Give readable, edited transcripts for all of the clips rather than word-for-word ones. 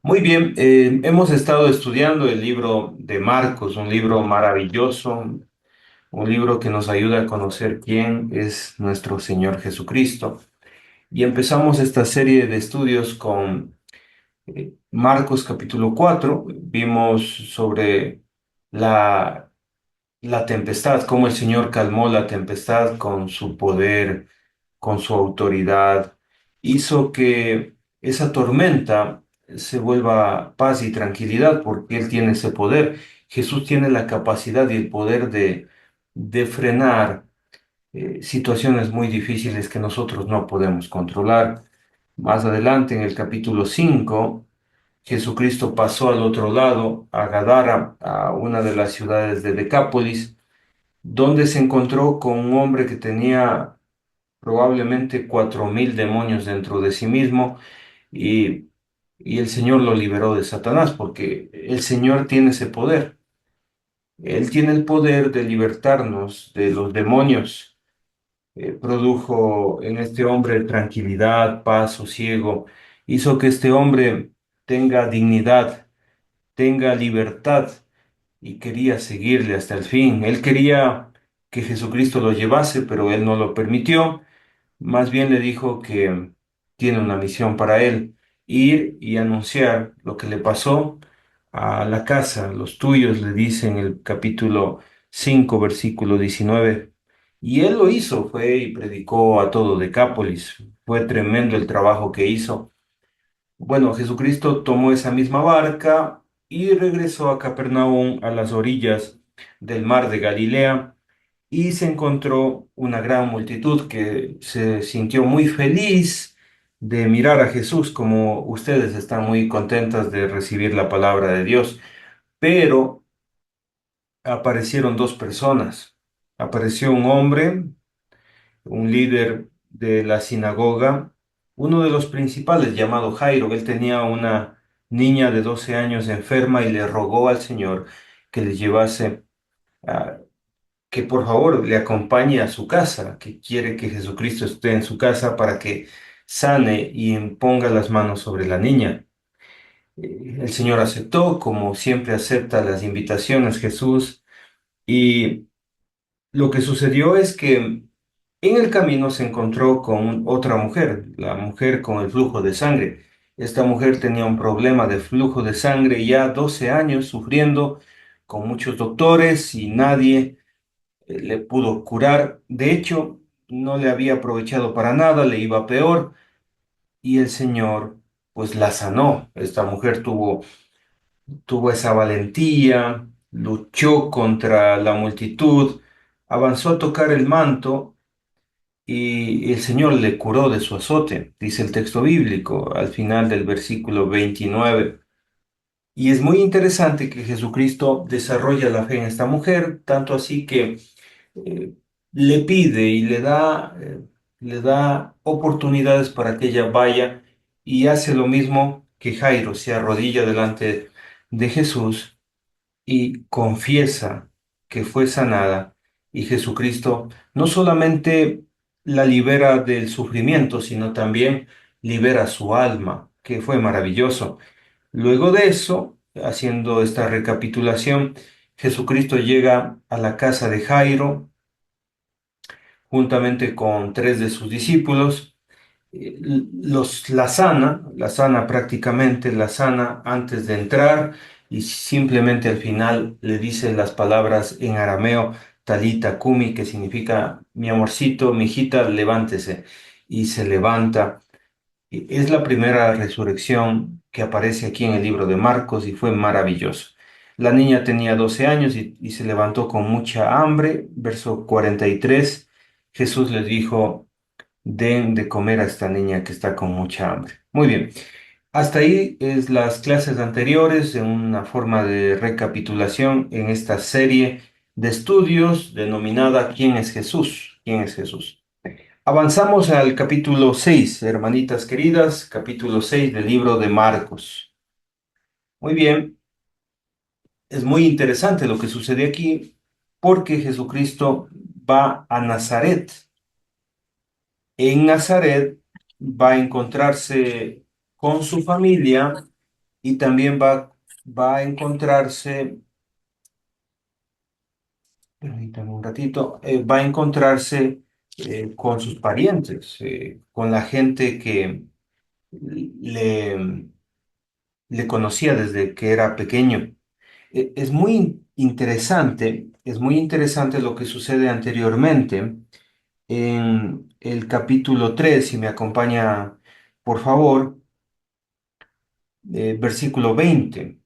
Muy bien, hemos estado estudiando el libro de Marcos, un libro maravilloso, un libro que nos ayuda a conocer quién es nuestro Señor Jesucristo. Y empezamos esta serie de estudios con Marcos capítulo 4. Vimos sobre la la tempestad, cómo el Señor calmó la tempestad con su poder, con su autoridad, hizo que esa tormenta se vuelva paz y tranquilidad porque Él tiene ese poder. Jesús tiene la capacidad y el poder de frenar situaciones muy difíciles que nosotros no podemos controlar. Más adelante, en el capítulo 5, Jesucristo pasó al otro lado, a Gadara, a una de las ciudades de Decápolis, donde se encontró con un hombre que tenía probablemente 4.000 demonios dentro de sí mismo y, y el Señor lo liberó de Satanás porque el Señor tiene ese poder. Él tiene el poder de libertarnos de los demonios. Produjo en este hombre tranquilidad, paz, sosiego. Hizo que este hombre tenga dignidad, tenga libertad y quería seguirle hasta el fin. Él quería que Jesucristo lo llevase, pero él no lo permitió. Más bien le dijo que tiene una misión para él, ir y anunciar lo que le pasó a la casa. Los tuyos, le dice en el capítulo 5 versículo 19. Y él lo hizo, fue y predicó a todo Decápolis. Fue tremendo el trabajo que hizo. Bueno, Jesucristo tomó esa misma barca y regresó a Capernaum, a las orillas del mar de Galilea, y se encontró una gran multitud que se sintió muy feliz de mirar a Jesús, como ustedes están muy contentas de recibir la palabra de Dios. Pero aparecieron dos personas. Apareció un hombre, un líder de la sinagoga, uno de los principales llamado Jairo. Él tenía una niña de 12 años enferma y le rogó al Señor que le llevase, a, que por favor le acompañe a su casa, que quiere que Jesucristo esté en su casa para que sane y imponga las manos sobre la niña. El Señor aceptó, como siempre acepta las invitaciones Jesús, y lo que sucedió es que en el camino se encontró con otra mujer, la mujer con el flujo de sangre. Esta mujer tenía un problema de flujo de sangre ya 12 años sufriendo con muchos doctores y nadie le pudo curar. De hecho, no le había aprovechado para nada, le iba peor y el Señor pues la sanó. Esta mujer tuvo esa valentía, luchó contra la multitud, avanzó a tocar el manto y el Señor le curó de su azote, dice el texto bíblico al final del versículo 29. Y es muy interesante que Jesucristo desarrolla la fe en esta mujer, tanto así que eh, le pide y le da oportunidades para que ella vaya y hace lo mismo que Jairo, se arrodilla delante de Jesús y confiesa que fue sanada y Jesucristo no solamente la libera del sufrimiento, sino también libera su alma, que fue maravilloso. Luego de eso, haciendo esta recapitulación, Jesucristo llega a la casa de Jairo juntamente con tres de sus discípulos, la sana prácticamente, la sana antes de entrar y simplemente al final le dice las palabras en arameo, talita kumi, que significa mi amorcito, mi hijita, levántese. Y se levanta. Es la primera resurrección que aparece aquí en el libro de Marcos y fue maravilloso. La niña tenía 12 años y se levantó con mucha hambre. Verso 43, Jesús les dijo, den de comer a esta niña que está con mucha hambre. Muy bien, hasta ahí es las clases anteriores en una forma de recapitulación en esta serie de estudios denominada ¿Quién es Jesús? ¿Quién es Jesús? Avanzamos al capítulo 6, hermanitas queridas, capítulo 6 del libro de Marcos. Muy bien, es muy interesante lo que sucede aquí porque Jesucristo va a Nazaret. En Nazaret va a encontrarse con su familia y también va a encontrarse, permítame un ratito, va a encontrarse con sus parientes, con la gente que le, le conocía desde que era pequeño. Es muy interesante, es muy interesante lo que sucede anteriormente en el capítulo 3 si me acompaña, por favor, versículo 20.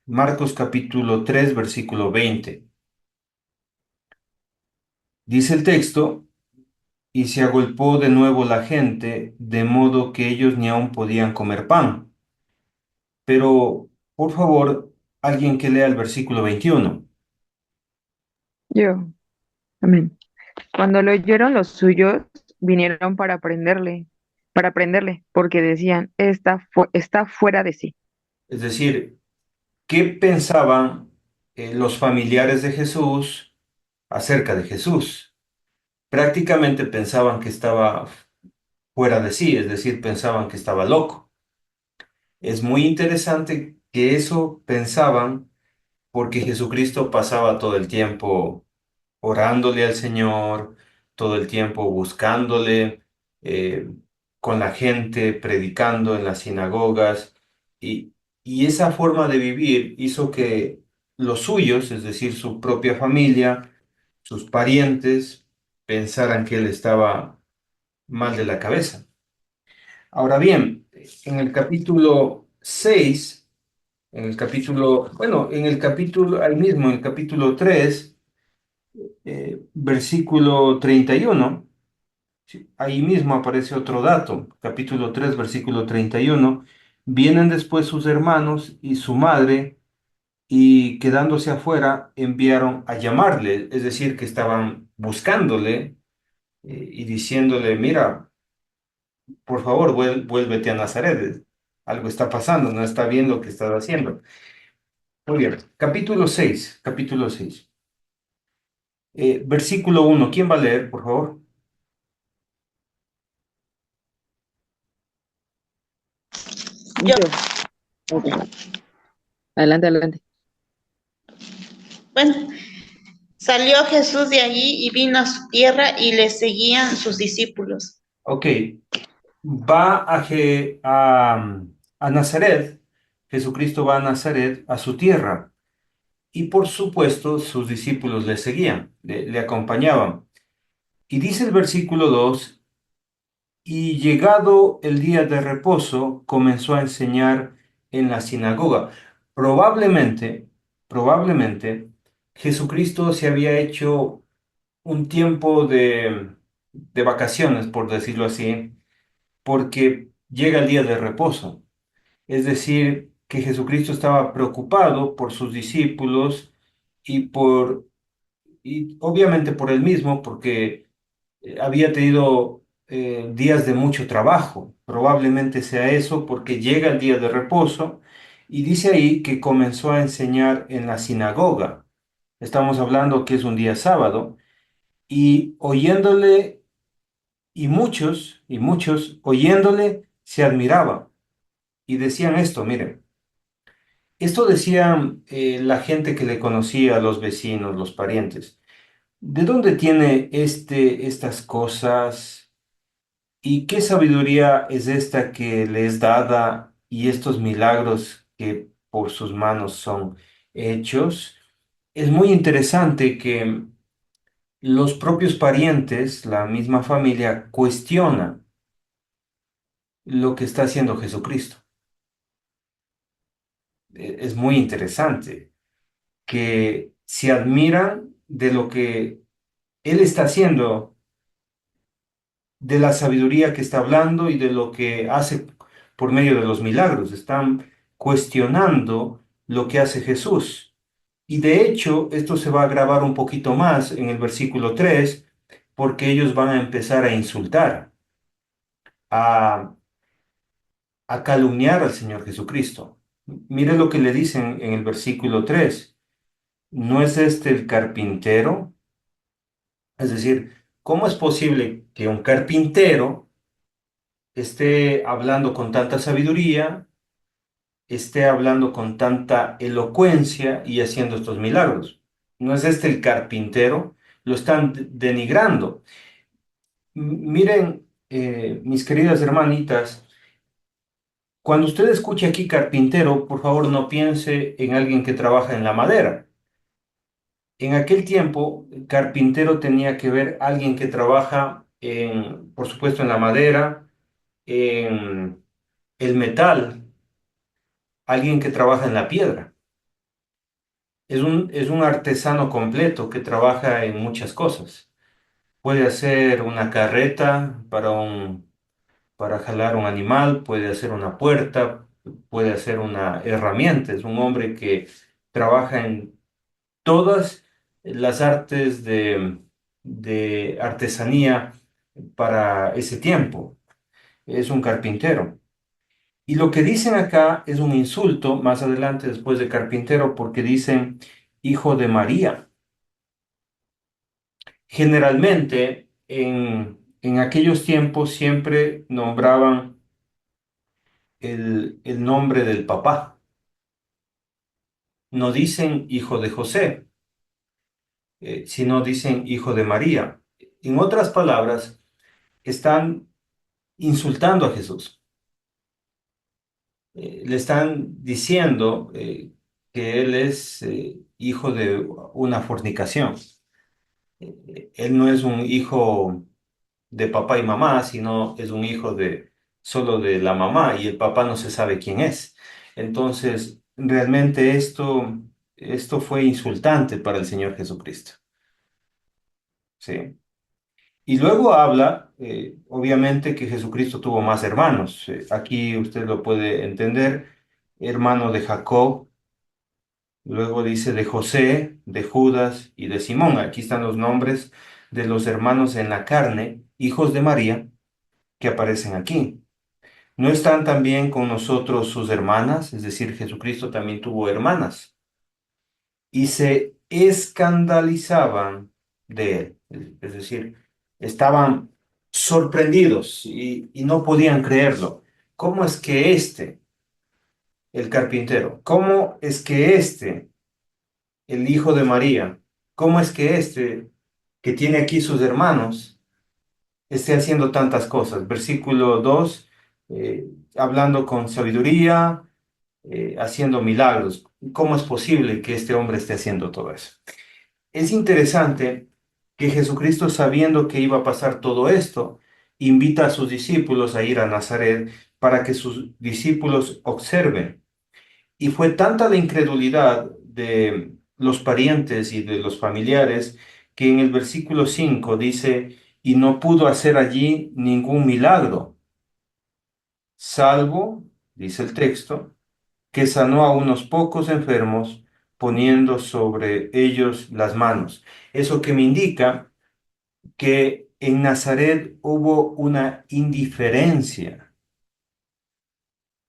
Marcos capítulo 3 versículo 20. Dice el texto, y se agolpó de nuevo la gente, de modo que ellos ni aun podían comer pan. Pero, por favor, alguien que lea el versículo 21. Yo, amén. Cuando lo oyeron los suyos, vinieron para prenderle, porque decían, está fuera de sí. Es decir, ¿qué pensaban los familiares de Jesús acerca de Jesús? Prácticamente pensaban que estaba fuera de sí, es decir, pensaban que estaba loco. Es muy interesante que eso pensaban porque Jesucristo pasaba todo el tiempo orándole al Señor, todo el tiempo buscándole, eh, con la gente, predicando en las sinagogas, y, y esa forma de vivir hizo que los suyos, es decir, su propia familia, sus parientes, pensaran que él estaba mal de la cabeza. Ahora bien, en el capítulo 6, en el capítulo, ahí mismo, en el capítulo 3, versículo 31, sí, ahí mismo aparece otro dato, capítulo 3 versículo 31. Vienen después sus hermanos y su madre, y quedándose afuera, enviaron a llamarle, es decir, que estaban buscándole y diciéndole, mira, por favor, vuélvete a Nazaret. Algo está pasando, no está bien lo que estás haciendo. Muy bien, capítulo 6, versículo 1. ¿Quién va a leer, por favor? Yo, ok. Adelante, adelante. Bueno, salió Jesús de allí y vino a su tierra y le seguían sus discípulos. Ok, va a Nazaret, Jesucristo va a Nazaret, a su tierra, y por supuesto sus discípulos le seguían, le acompañaban. Y dice el versículo 2, y llegado el día de reposo, comenzó a enseñar en la sinagoga. Probablemente, probablemente, Jesucristo se había hecho un tiempo de vacaciones, por decirlo así, porque llega el día de reposo. Es decir, que Jesucristo estaba preocupado por sus discípulos y y obviamente por él mismo, porque había tenido días de mucho trabajo. Probablemente sea eso porque llega el día de reposo y dice ahí que comenzó a enseñar en la sinagoga. Estamos hablando que es un día sábado y oyéndole, y muchos oyéndole se admiraban y decían esto, miren. Esto decían la gente que le conocía, los vecinos, los parientes. ¿De dónde tiene estas cosas? ¿Y qué sabiduría es esta que le es dada y estos milagros que por sus manos son hechos? Es muy interesante que los propios parientes, la misma familia, cuestionan lo que está haciendo Jesucristo. Es muy interesante que se admiran de lo que Él está haciendo, de la sabiduría que está hablando y de lo que hace por medio de los milagros. Están cuestionando lo que hace Jesús. Y de hecho, esto se va a agravar un poquito más en el versículo 3, porque ellos van a empezar a insultar, a, a calumniar al Señor Jesucristo. Mire lo que le dicen en el versículo 3. ¿No es este el carpintero? Es decir, ¿cómo es posible que un carpintero esté hablando con tanta sabiduría esté hablando con tanta elocuencia y haciendo estos milagros. ¿No es este el carpintero? Lo están denigrando. Miren, mis queridas hermanitas, cuando usted escuche aquí carpintero, por favor no piense en alguien que trabaja en la madera. En aquel tiempo, carpintero tenía que ver alguien que trabaja por supuesto, en la madera, en el metal, alguien que trabaja en la piedra. Es un artesano completo que trabaja en muchas cosas. Puede hacer una carreta para jalar un animal, puede hacer una puerta, puede hacer una herramienta. Es un hombre que trabaja en todas las artes de artesanía para ese tiempo. Es un carpintero. Y lo que dicen acá es un insulto más adelante después de carpintero porque dicen hijo de María. Generalmente en aquellos tiempos siempre nombraban el nombre del papá. No dicen hijo de José, sino dicen hijo de María. En otras palabras, están insultando a Jesús. Le están diciendo que él es hijo de una fornicación. Él no es un hijo de papá y mamá, sino es un hijo de solo de la mamá y el papá no se sabe quién es. Entonces, realmente esto fue insultante para el Señor Jesucristo. ¿Sí? Y luego habla, obviamente, que Jesucristo tuvo más hermanos. Aquí usted lo puede entender, hermano de Jacob, luego dice de José, de Judas y de Simón. Aquí están los nombres de los hermanos en la carne, hijos de María, que aparecen aquí. ¿No están también con nosotros sus hermanas? Es decir, Jesucristo también tuvo hermanas. Y se escandalizaban de él. Es decir, estaban sorprendidos y no podían creerlo. ¿Cómo es que el carpintero, cómo es que el hijo de María, cómo es que que tiene aquí sus hermanos, esté haciendo tantas cosas? Versículo 2, hablando con sabiduría, haciendo milagros. ¿Cómo es posible que este hombre esté haciendo todo eso? Es interesante que Jesucristo, sabiendo que iba a pasar todo esto, invita a sus discípulos a ir a Nazaret para que sus discípulos observen. Y fue tanta la incredulidad de los parientes y de los familiares que en el versículo 5 dice, y no pudo hacer allí ningún milagro, salvo, dice el texto, que sanó a unos pocos enfermos poniendo sobre ellos las manos. Eso que me indica que en Nazaret hubo una indiferencia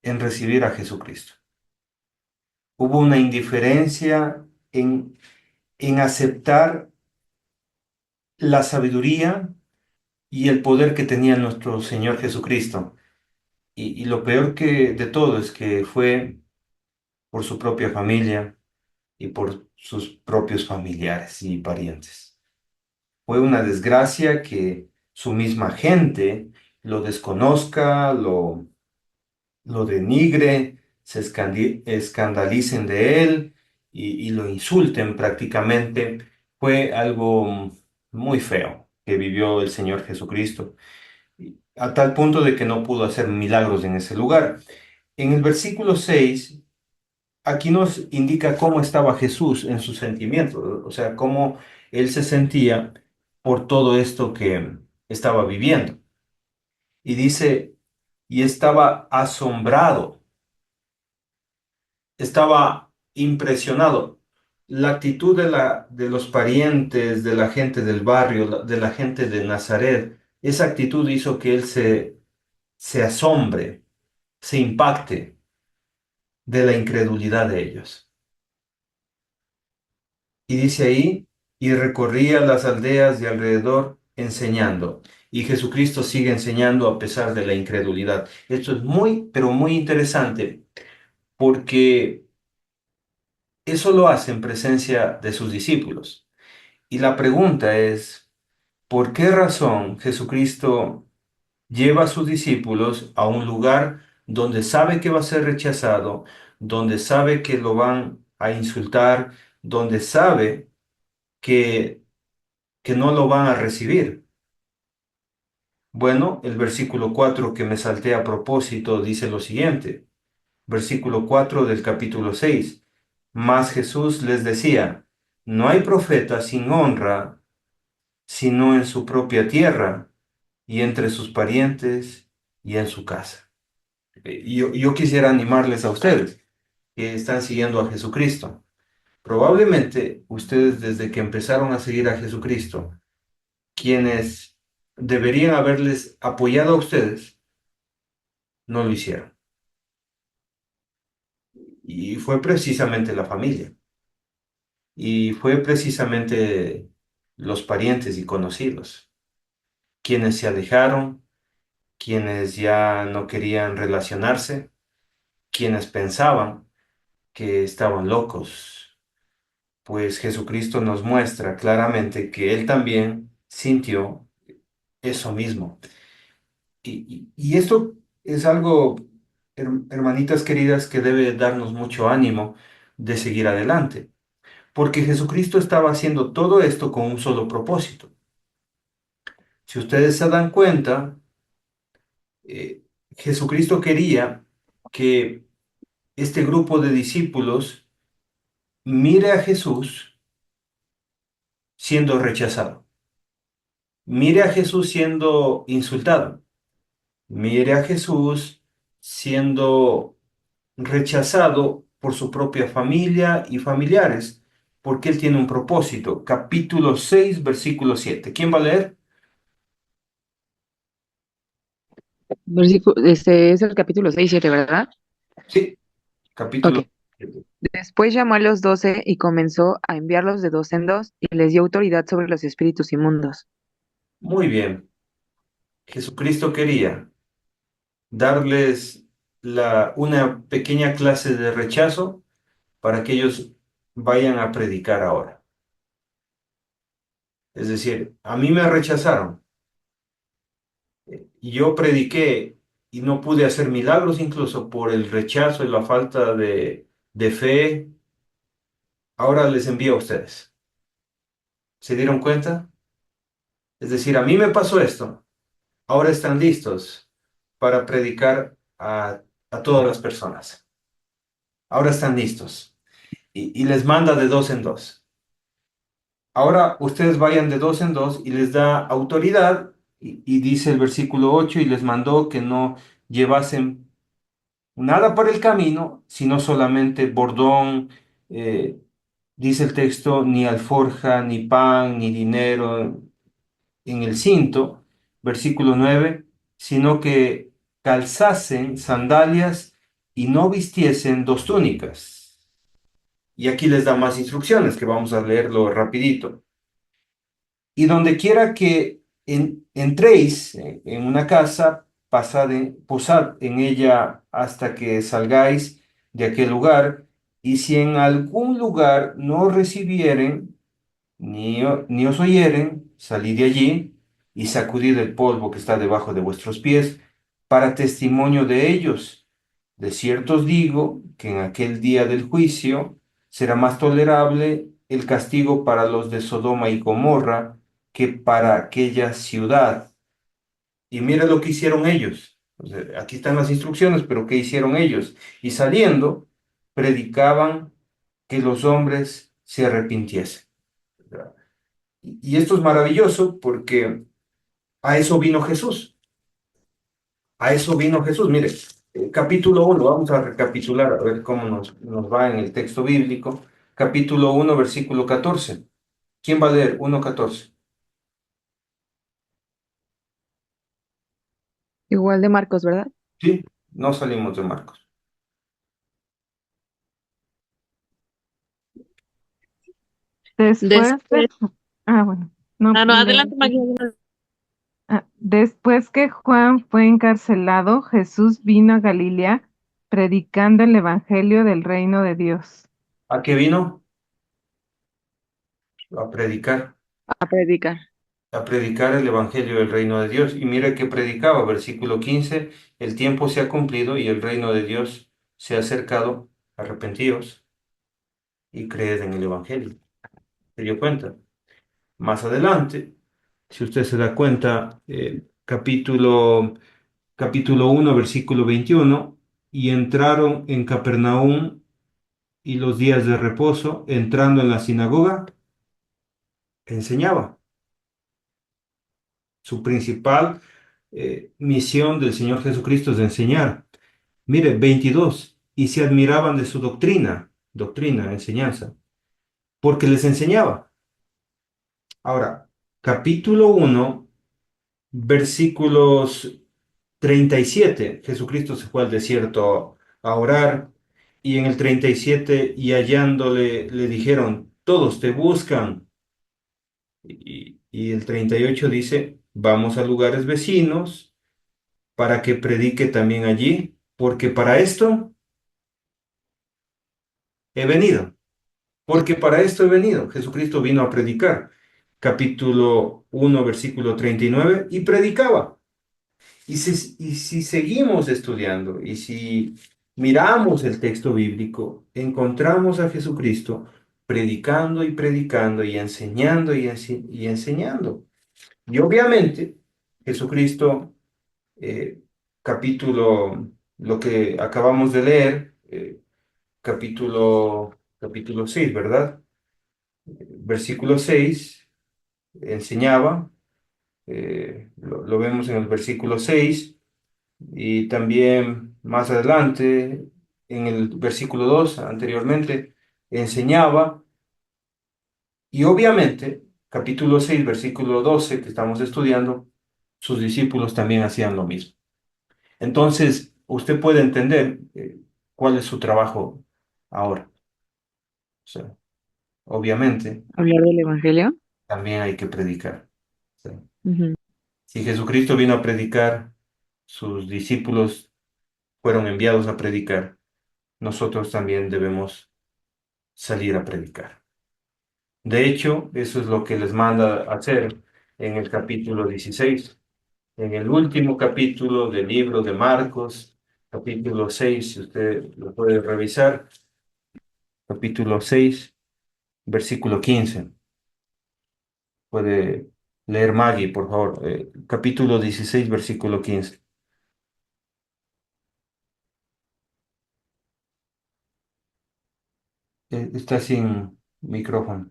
en recibir a Jesucristo. Hubo una indiferencia en aceptar la sabiduría y el poder que tenía nuestro Señor Jesucristo. Y lo peor que de todo es que fue por su propia familia y por sus propios familiares y parientes. Fue una desgracia que su misma gente lo desconozca, lo denigre, se escandalicen de él y lo insulten prácticamente. Fue algo muy feo que vivió el Señor Jesucristo, a tal punto de que no pudo hacer milagros en ese lugar. En el versículo 6, aquí nos indica cómo estaba Jesús en sus sentimientos, o sea, cómo él se sentía por todo esto que estaba viviendo. Y dice, y estaba asombrado, estaba impresionado. La actitud de los parientes, de la gente del barrio, de la gente de Nazaret, esa actitud hizo que él se asombre, se impacte de la incredulidad de ellos. Y dice ahí, y recorría las aldeas de alrededor enseñando. Y Jesucristo sigue enseñando a pesar de la incredulidad. Esto es muy, pero muy interesante, porque eso lo hace en presencia de sus discípulos. Y la pregunta es, ¿por qué razón Jesucristo lleva a sus discípulos a un lugar donde sabe que va a ser rechazado, donde sabe que lo van a insultar, donde sabe que, que no lo van a recibir? Bueno, el versículo 4 que me salté a propósito dice lo siguiente, versículo 4 del capítulo 6. Mas Jesús les decía, no hay profeta sin honra, sino en su propia tierra y entre sus parientes y en su casa. Yo quisiera animarles a ustedes que están siguiendo a Jesucristo. Probablemente ustedes desde que empezaron a seguir a Jesucristo, quienes deberían haberles apoyado a ustedes, no lo hicieron. Y fue precisamente la familia. Y fue precisamente los parientes y conocidos, quienes se alejaron, quienes ya no querían relacionarse, quienes pensaban que estaban locos. Pues Jesucristo nos muestra claramente que Él también sintió eso mismo. Y esto es algo, hermanitas queridas, que debe darnos mucho ánimo de seguir adelante, porque Jesucristo estaba haciendo todo esto con un solo propósito. Si ustedes se dan cuenta, eh, Jesucristo quería que este grupo de discípulos mire a Jesús siendo rechazado, mire a Jesús siendo insultado, mire a Jesús siendo rechazado por su propia familia y familiares, porque Él tiene un propósito. Capítulo 6, versículo 7. ¿Quién va a leer? Versículo, es el capítulo 6 7, ¿verdad? Sí, Ok. capítulo 7. Después llamó a los 12 y comenzó a enviarlos de dos en dos y les dio autoridad sobre los espíritus inmundos. Muy bien. Jesucristo quería darles una pequeña clase de rechazo para que ellos vayan a predicar ahora. Es decir, a mí me rechazaron. Yo prediqué y no pude hacer milagros incluso por el rechazo y la falta de fe. Ahora les envío a ustedes. ¿Se dieron cuenta? Es decir, a mí me pasó esto. Ahora están listos para predicar a todas las personas. Ahora están listos. Y les manda de dos en dos. Ahora ustedes vayan de dos en dos y les da autoridad. Y dice el versículo 8, y les mandó que no llevasen nada por el camino, sino solamente bordón, eh, dice el texto, ni alforja, ni pan, ni dinero en el cinto, versículo 9, sino que calzasen sandalias y no vistiesen dos túnicas. Y aquí les da más instrucciones, que vamos a leerlo rapidito. Y donde quiera que entréis en una casa, posad en ella hasta que salgáis de aquel lugar, y si en algún lugar no recibieren, ni os oyeren, salid de allí y sacudid el polvo que está debajo de vuestros pies, para testimonio de ellos. De cierto os digo que en aquel día del juicio será más tolerable el castigo para los de Sodoma y Gomorra que para aquella ciudad. Y mira lo que hicieron ellos. O sea, aquí están las instrucciones, pero ¿qué hicieron ellos? Y saliendo, predicaban que los hombres se arrepintiesen. Y esto es maravilloso porque a eso vino Jesús. A eso vino Jesús. Mire, capítulo 1, vamos a recapitular a ver cómo nos va en el texto bíblico. Capítulo 1, versículo 14. ¿Quién va a leer? 1:14. Igual de Marcos, ¿verdad? Sí, no salimos de Marcos. Después de, Después, bueno, no, no, adelante, María. después que Juan fue encarcelado, Jesús vino a Galilea predicando el evangelio del reino de Dios. ¿A qué vino? A predicar. A predicar. A predicar el evangelio del reino de Dios. Y mira que predicaba, versículo 15, el tiempo se ha cumplido y el reino de Dios se ha acercado, arrepentíos y creed en el evangelio. ¿Se dio cuenta? Más adelante, si usted se da cuenta, capítulo 1, versículo 21, y entraron en Capernaum y los días de reposo, entrando en la sinagoga, enseñaba. Su principal misión del Señor Jesucristo es de enseñar. Mire, 22, y se admiraban de su doctrina, enseñanza, porque les enseñaba. Ahora, capítulo 1, versículos 37, Jesucristo se fue al desierto a orar, y en el 37, y hallándole, le dijeron, todos te buscan. Y el 38 dice, vamos a lugares vecinos para que predique también allí, porque para esto he venido, porque para esto he venido. Jesucristo vino a predicar. Capítulo 1, versículo 39, y predicaba. Y si seguimos estudiando y si miramos el texto bíblico, encontramos a Jesucristo predicando y predicando y enseñando y enseñando. Y obviamente, Jesucristo, eh, lo que acabamos de leer, capítulo 6, ¿verdad? Versículo 6 enseñaba, lo vemos en el versículo 6 y también más adelante, en el versículo 2 anteriormente, enseñaba y obviamente, capítulo 6 versículo 12 que estamos estudiando, sus discípulos también hacían lo mismo. Entonces, usted puede entender cuál es su trabajo ahora. O sea, obviamente, Hablar del evangelio. también hay que predicar. ¿Sí? Ujú. Si Jesucristo vino a predicar, sus discípulos fueron enviados a predicar, nosotros también debemos salir a predicar. De hecho, eso es lo que les manda hacer en el capítulo 16. En el último capítulo del libro de Marcos, capítulo 6, si usted lo puede revisar, capítulo 6, versículo 15. Puede leer Maggie, por favor. Capítulo 16, versículo 15. Está sin micrófono.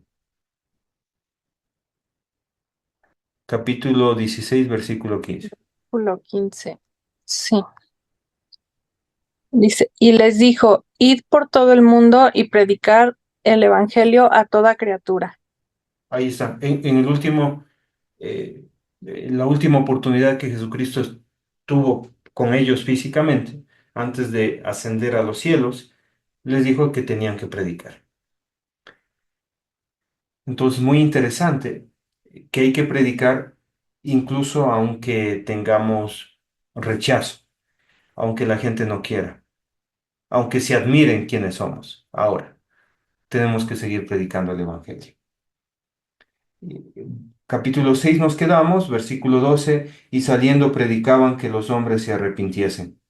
Capítulo 16, versículo 15. Versículo 15. Sí. Dice, y les dijo, id por todo el mundo y predicar el evangelio a toda criatura. Ahí está. En el último, la última oportunidad que Jesucristo tuvo con ellos físicamente, antes de ascender a los cielos, les dijo que tenían que predicar. Entonces, muy interesante que hay que predicar incluso aunque tengamos rechazo, aunque la gente no quiera, aunque se admiren quiénes somos. Ahora, tenemos que seguir predicando el Evangelio. Capítulo 6 nos quedamos, versículo 12, y saliendo predicaban que los hombres se arrepintiesen.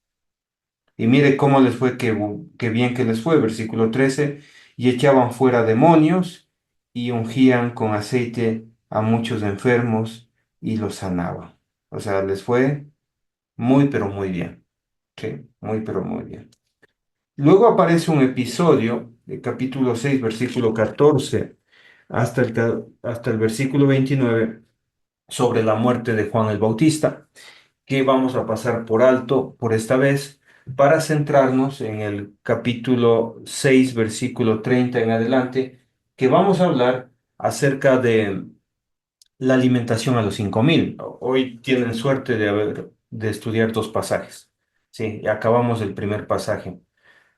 Y mire cómo les fue, qué bien que les fue, versículo 13, y echaban fuera demonios y ungían con aceite a muchos enfermos y los sanaban. O sea, les fue muy, pero muy bien. Sí, muy, pero muy bien. Luego aparece un episodio de capítulo 6 versículo 14 hasta el versículo 29 sobre la muerte de Juan el Bautista, que vamos a pasar por alto por esta vez para centrarnos en el capítulo 6 versículo 30 en adelante, que vamos a hablar acerca de la alimentación a los 5.000. Hoy tienen suerte de estudiar dos pasajes. Sí, y acabamos el primer pasaje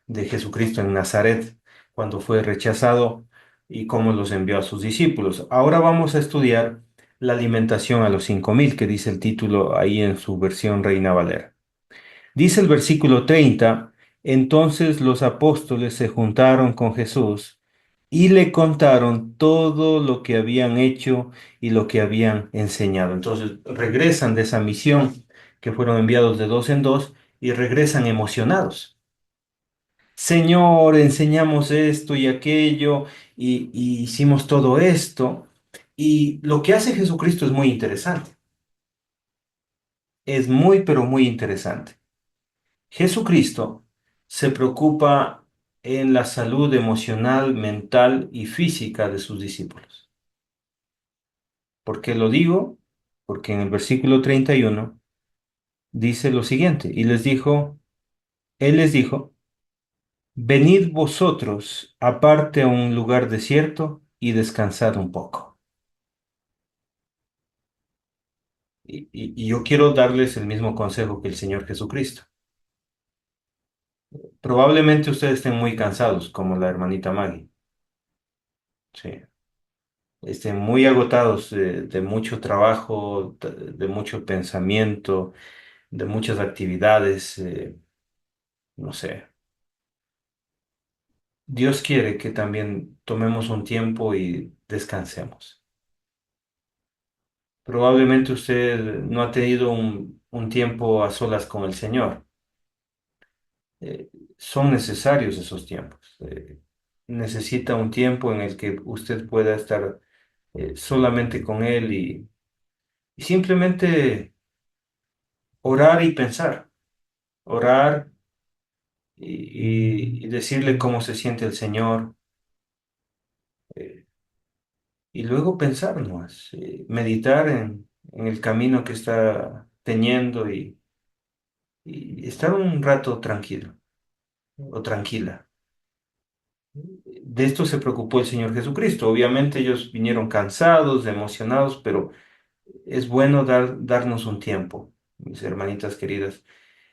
de Jesucristo en Nazaret, cuando fue rechazado y cómo los envió a sus discípulos. Ahora vamos a estudiar la alimentación a los 5.000, que dice el título ahí en su versión Reina Valera. Dice el versículo 30, Entonces los apóstoles se juntaron con Jesús y le contaron todo lo que habían hecho y lo que habían enseñado. Entonces regresan de esa misión que fueron enviados de dos en dos y regresan emocionados. Señor, enseñamos esto y aquello y hicimos todo esto. Y lo que hace Jesucristo es muy interesante. Es muy, pero muy interesante. Jesucristo se preocupa en la salud emocional, mental y física de sus discípulos. ¿Por qué lo digo? Porque en el versículo 31 dice lo siguiente, Él les dijo, venid vosotros aparte a un lugar desierto y descansad un poco. Y yo quiero darles el mismo consejo que el Señor Jesucristo. Probablemente ustedes estén muy cansados, como la hermanita Maggie. Sí. Estén muy agotados de mucho trabajo, de mucho pensamiento, de muchas actividades, no sé. Dios quiere que también tomemos un tiempo y descansemos. Probablemente usted no ha tenido un tiempo a solas con el Señor. Son necesarios esos tiempos. Necesita un tiempo en el que usted pueda estar solamente con Él y simplemente orar y pensar. Orar y decirle cómo se siente el Señor. eh, y luego pensar nomás, meditar en el camino que está teniendo y estar un rato tranquilo o tranquila. De esto se preocupó el Señor Jesucristo. Obviamente ellos vinieron cansados, emocionados, pero es bueno darnos un tiempo, mis hermanitas queridas.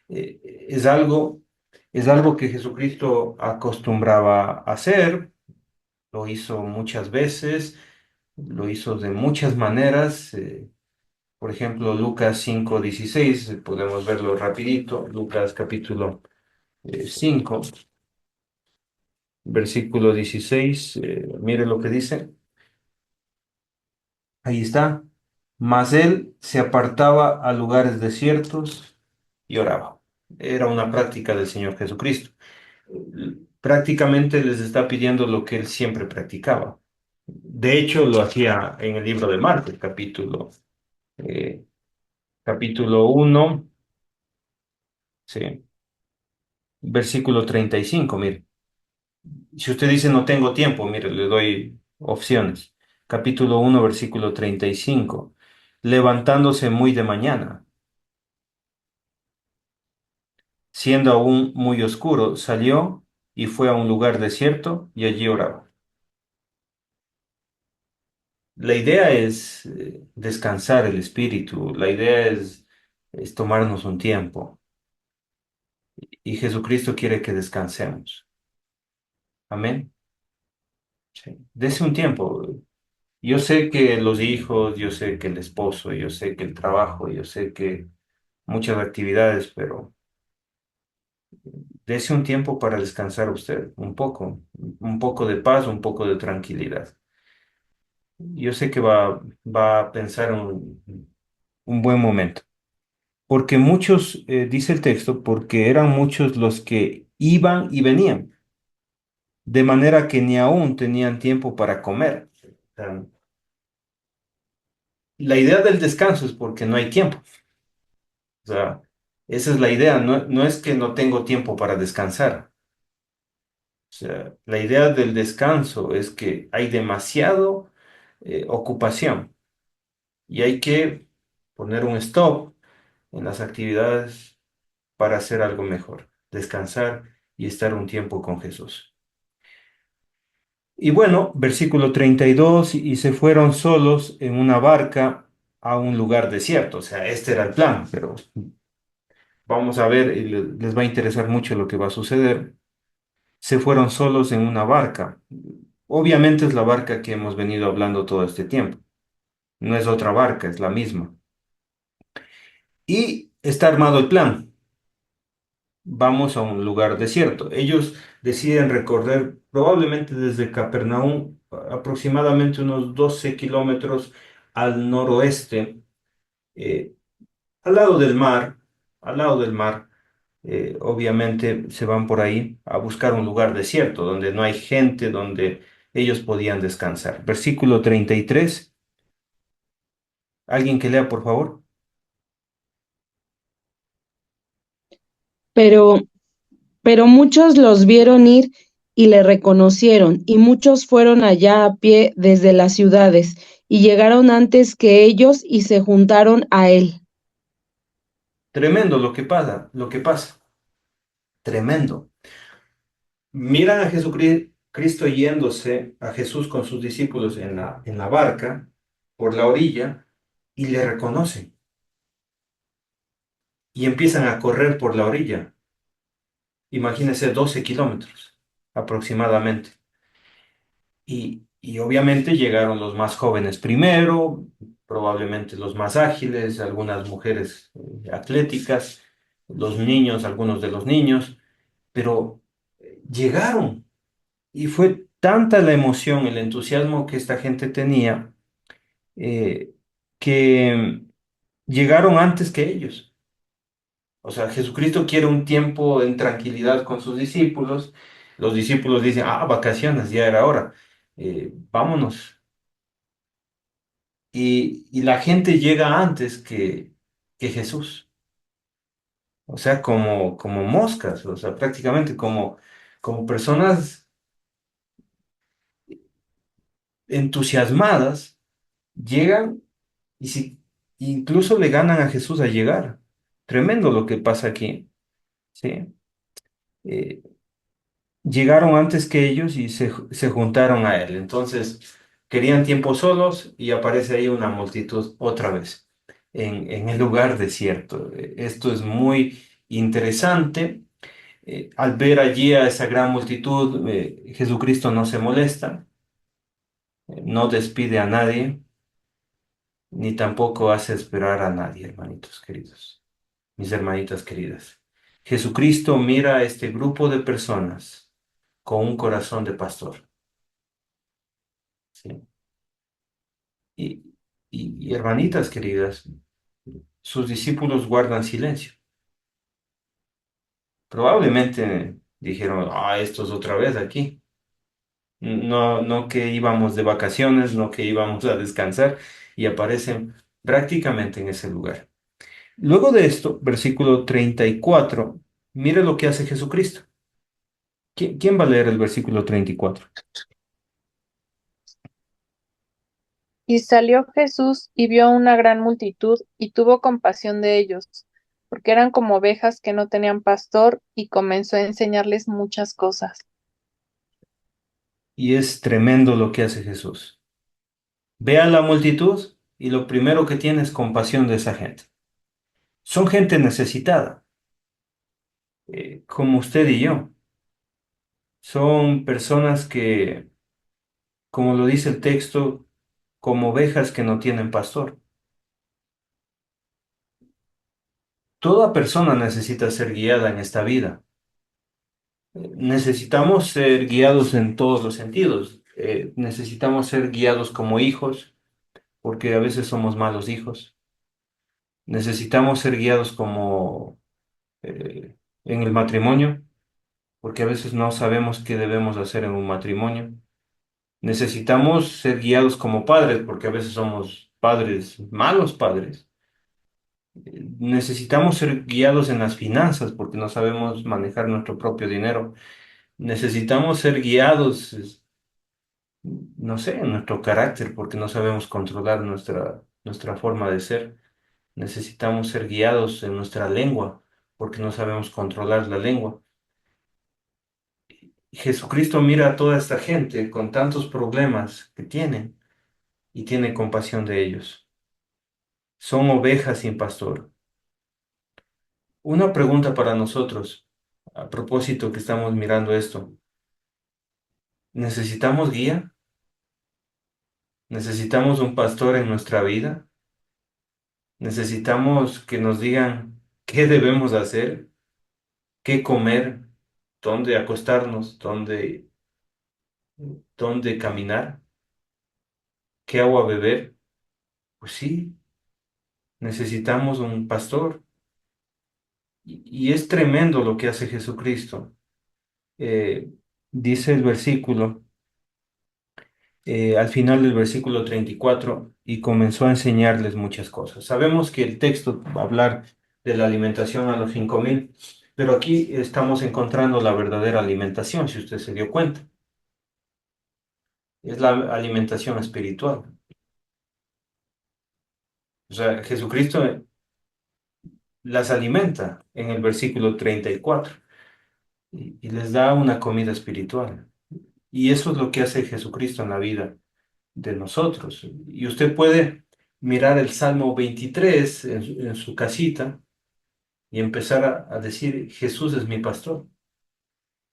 Es algo, es algo que Jesucristo acostumbraba a hacer, lo hizo muchas veces, lo hizo de muchas maneras. Por ejemplo, Lucas 5:16, podemos verlo rapidito. Lucas capítulo 5, versículo 16. Mire lo que dice. Ahí está. Mas él se apartaba a lugares desiertos y oraba. Era una práctica del Señor Jesucristo. Prácticamente les está pidiendo lo que él siempre practicaba. De hecho, lo hacía en el libro de Marcos, eh, capítulo 1, sí, versículo 35. Mire. Si usted dice no tengo tiempo, mire, le doy opciones. Capítulo 1, versículo 35. Levantándose muy de mañana, siendo aún muy oscuro, salió y fue a un lugar desierto y allí oraba. La idea es descansar el espíritu, la idea es tomarnos un tiempo y Jesucristo quiere que descansemos. Amén. Sí. Dese un tiempo. Yo sé que los hijos, yo sé que el esposo, yo sé que el trabajo, yo sé que muchas actividades, pero dese un tiempo para descansar usted, un poco de paz, un poco de tranquilidad. Yo sé que va a pensar un buen momento, porque muchos, dice el texto, porque eran muchos los que iban y venían, de manera que ni aún tenían tiempo para comer. O sea, la idea del descanso es porque no hay tiempo. O sea, esa es la idea, no es que no tengo tiempo para descansar. O sea, la idea del descanso es que hay demasiado ocupación y hay que poner un stop en las actividades para hacer algo mejor, descansar y estar un tiempo con Jesús. Y bueno, versículo 32, y se fueron solos en una barca a un lugar desierto. O sea, este era el plan, pero vamos a ver, y les va a interesar mucho lo que va a suceder. Se fueron solos en una barca. Obviamente es la barca que hemos venido hablando todo este tiempo. No es otra barca, es la misma. Y está armado el plan. vamos a un lugar desierto. Ellos deciden recorrer probablemente desde Capernaum aproximadamente unos 12 kilómetros al noroeste, eh, al lado del mar, al lado del mar. Obviamente se van por ahí a buscar un lugar desierto, donde no hay gente, donde ellos podían descansar. Versículo 33. ¿Alguien que lea, por favor? Pero, pero muchos los vieron ir y le reconocieron, y muchos fueron allá a pie desde las ciudades, y llegaron antes que ellos y se juntaron a él. Tremendo lo que pasa. Tremendo. Miran a Jesucristo yéndose, a Jesús con sus discípulos en la barca, por la orilla, y le reconocen. Y empiezan a correr por la orilla. Imagínense 12 kilómetros aproximadamente. Y obviamente llegaron los más jóvenes primero, probablemente los más ágiles, algunas mujeres atléticas, los niños, algunos de los niños, pero llegaron. Y fue tanta la emoción, el entusiasmo que esta gente tenía, eh, que llegaron antes que ellos. O sea, Jesucristo quiere un tiempo en tranquilidad con sus discípulos. Los discípulos dicen, ah, vacaciones, ya era hora. Vámonos. Y la gente llega antes que Jesús. O sea, como moscas, o sea, prácticamente como personas entusiasmadas, llegan y si, incluso le ganan a Jesús a llegar. Tremendo lo que pasa aquí, ¿sí? Eh, Llegaron antes que ellos y se juntaron a él. Entonces, querían tiempo solos y aparece ahí una multitud otra vez en el lugar desierto. Esto es muy interesante. Al ver allí a esa gran multitud, Jesucristo no se molesta, no despide a nadie, ni tampoco hace esperar a nadie, hermanitos queridos, mis hermanitas queridas. Jesucristo mira a este grupo de personas con un corazón de pastor. ¿Sí? Y, y hermanitas queridas, sus discípulos guardan silencio. Probablemente dijeron, ah, estos otra vez aquí. No, no que íbamos de vacaciones, no que íbamos a descansar y aparecen prácticamente en ese lugar. Luego de esto, versículo 34, mire lo que hace Jesucristo. ¿Quién va a leer el versículo 34? Y salió Jesús y vio una gran multitud y tuvo compasión de ellos, porque eran como ovejas que no tenían pastor, y comenzó a enseñarles muchas cosas. Y es tremendo lo que hace Jesús. Ve a la multitud y lo primero que tiene es compasión de esa gente. Son gente necesitada, como usted y yo. Son personas que, como lo dice el texto, como ovejas que no tienen pastor. Toda persona necesita ser guiada en esta vida. Necesitamos ser guiados en todos los sentidos. Necesitamos ser guiados como hijos, porque a veces somos malos hijos. Necesitamos ser guiados como en el matrimonio, porque a veces no sabemos qué debemos hacer en un matrimonio. Necesitamos ser guiados como padres, porque a veces somos padres, malos padres. Necesitamos ser guiados en las finanzas, porque no sabemos manejar nuestro propio dinero. Necesitamos ser guiados, no sé, en nuestro carácter, porque no sabemos controlar nuestra forma de ser. Necesitamos ser guiados en nuestra lengua, porque no sabemos controlar la lengua. Jesucristo mira a toda esta gente con tantos problemas que tienen y tiene compasión de ellos. Son ovejas sin pastor. Una pregunta para nosotros, a propósito que estamos mirando esto. ¿Necesitamos guía? ¿Necesitamos un pastor en nuestra vida? ¿Necesitamos que nos digan qué debemos hacer? qué comer, dónde acostarnos, dónde caminar, qué agua beber. Pues sí, necesitamos un pastor. Y es tremendo lo que hace Jesucristo. Eh, Dice el versículo, al final del versículo 34, y comenzó a enseñarles muchas cosas. Sabemos que el texto va a hablar de la alimentación a los 5.000, pero aquí estamos encontrando la verdadera alimentación, si usted se dio cuenta. Es la alimentación espiritual. O sea, Jesucristo las alimenta en el versículo 34 y les da una comida espiritual. Y eso es lo que hace Jesucristo en la vida de nosotros. Y usted puede mirar el Salmo 23 en su casita y empezar a decir, Jesús es mi pastor,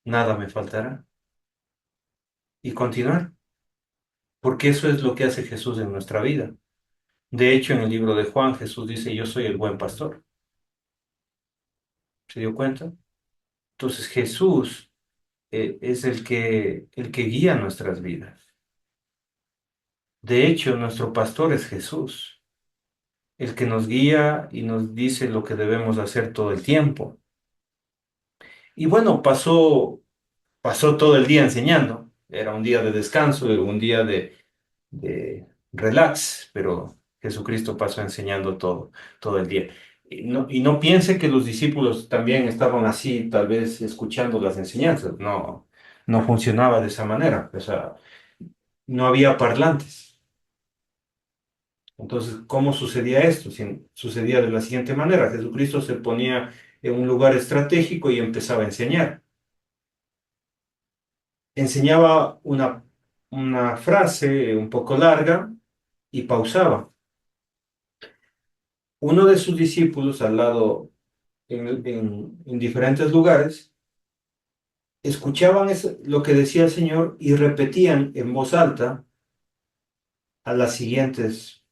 nada me faltará. Y continuar, porque eso es lo que hace Jesús en nuestra vida. De hecho, en el libro de Juan, Jesús dice, yo soy el buen pastor. ¿Se dio cuenta? Entonces Jesús es el que guía nuestras vidas. De hecho, nuestro pastor es Jesús, el que nos guía y nos dice lo que debemos hacer todo el tiempo. Y bueno, pasó todo el día enseñando. Era un día de descanso, un día de relax, pero Jesucristo pasó enseñando todo el día. Y no piense que los discípulos también estaban así, tal vez escuchando las enseñanzas. No, no funcionaba de esa manera. O sea, no había parlantes. Entonces, ¿cómo sucedía esto? Sucedía de la siguiente manera. Jesucristo se ponía en un lugar estratégico y empezaba a enseñar. Enseñaba una frase un poco larga y pausaba. Uno de sus discípulos, al lado, en diferentes lugares, escuchaban lo que decía el Señor y repetían en voz alta a las siguientes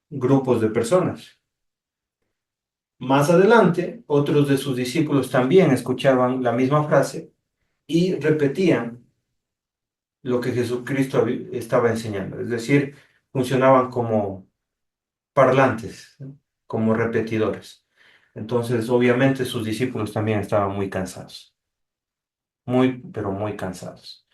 grupos de personas. Más adelante, otros de sus discípulos también escuchaban la misma frase y repetían lo que Jesucristo estaba enseñando. Es decir, funcionaban como parlantes, ¿no? Como repetidores. Entonces, obviamente, sus discípulos también estaban muy cansados, muy, pero muy cansados.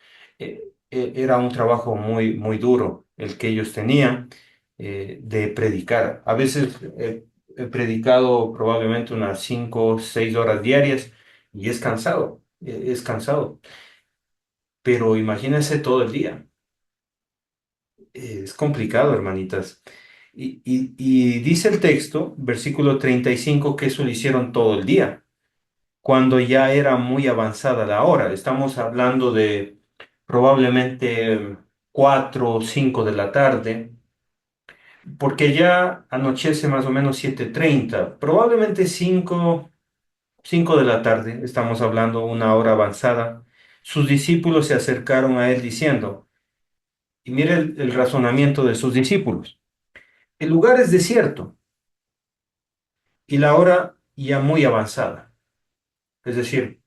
Era un trabajo muy duro el que ellos tenían de predicar. A veces he predicado probablemente unas 5 o 6 horas diarias y es cansado, es cansado. Pero imagínense todo el día. Es complicado, hermanitas. Y dice el texto, versículo 35, que eso lo hicieron todo el día, cuando ya era muy avanzada la hora. Estamos hablando de probablemente 4 o 5 de la tarde, porque ya anochece más o menos 7:30, probablemente 5 de la tarde, estamos hablando una hora avanzada. Sus discípulos se acercaron a él diciendo, y mire el razonamiento de sus discípulos. El lugar es desierto y la hora ya muy avanzada. Es decir,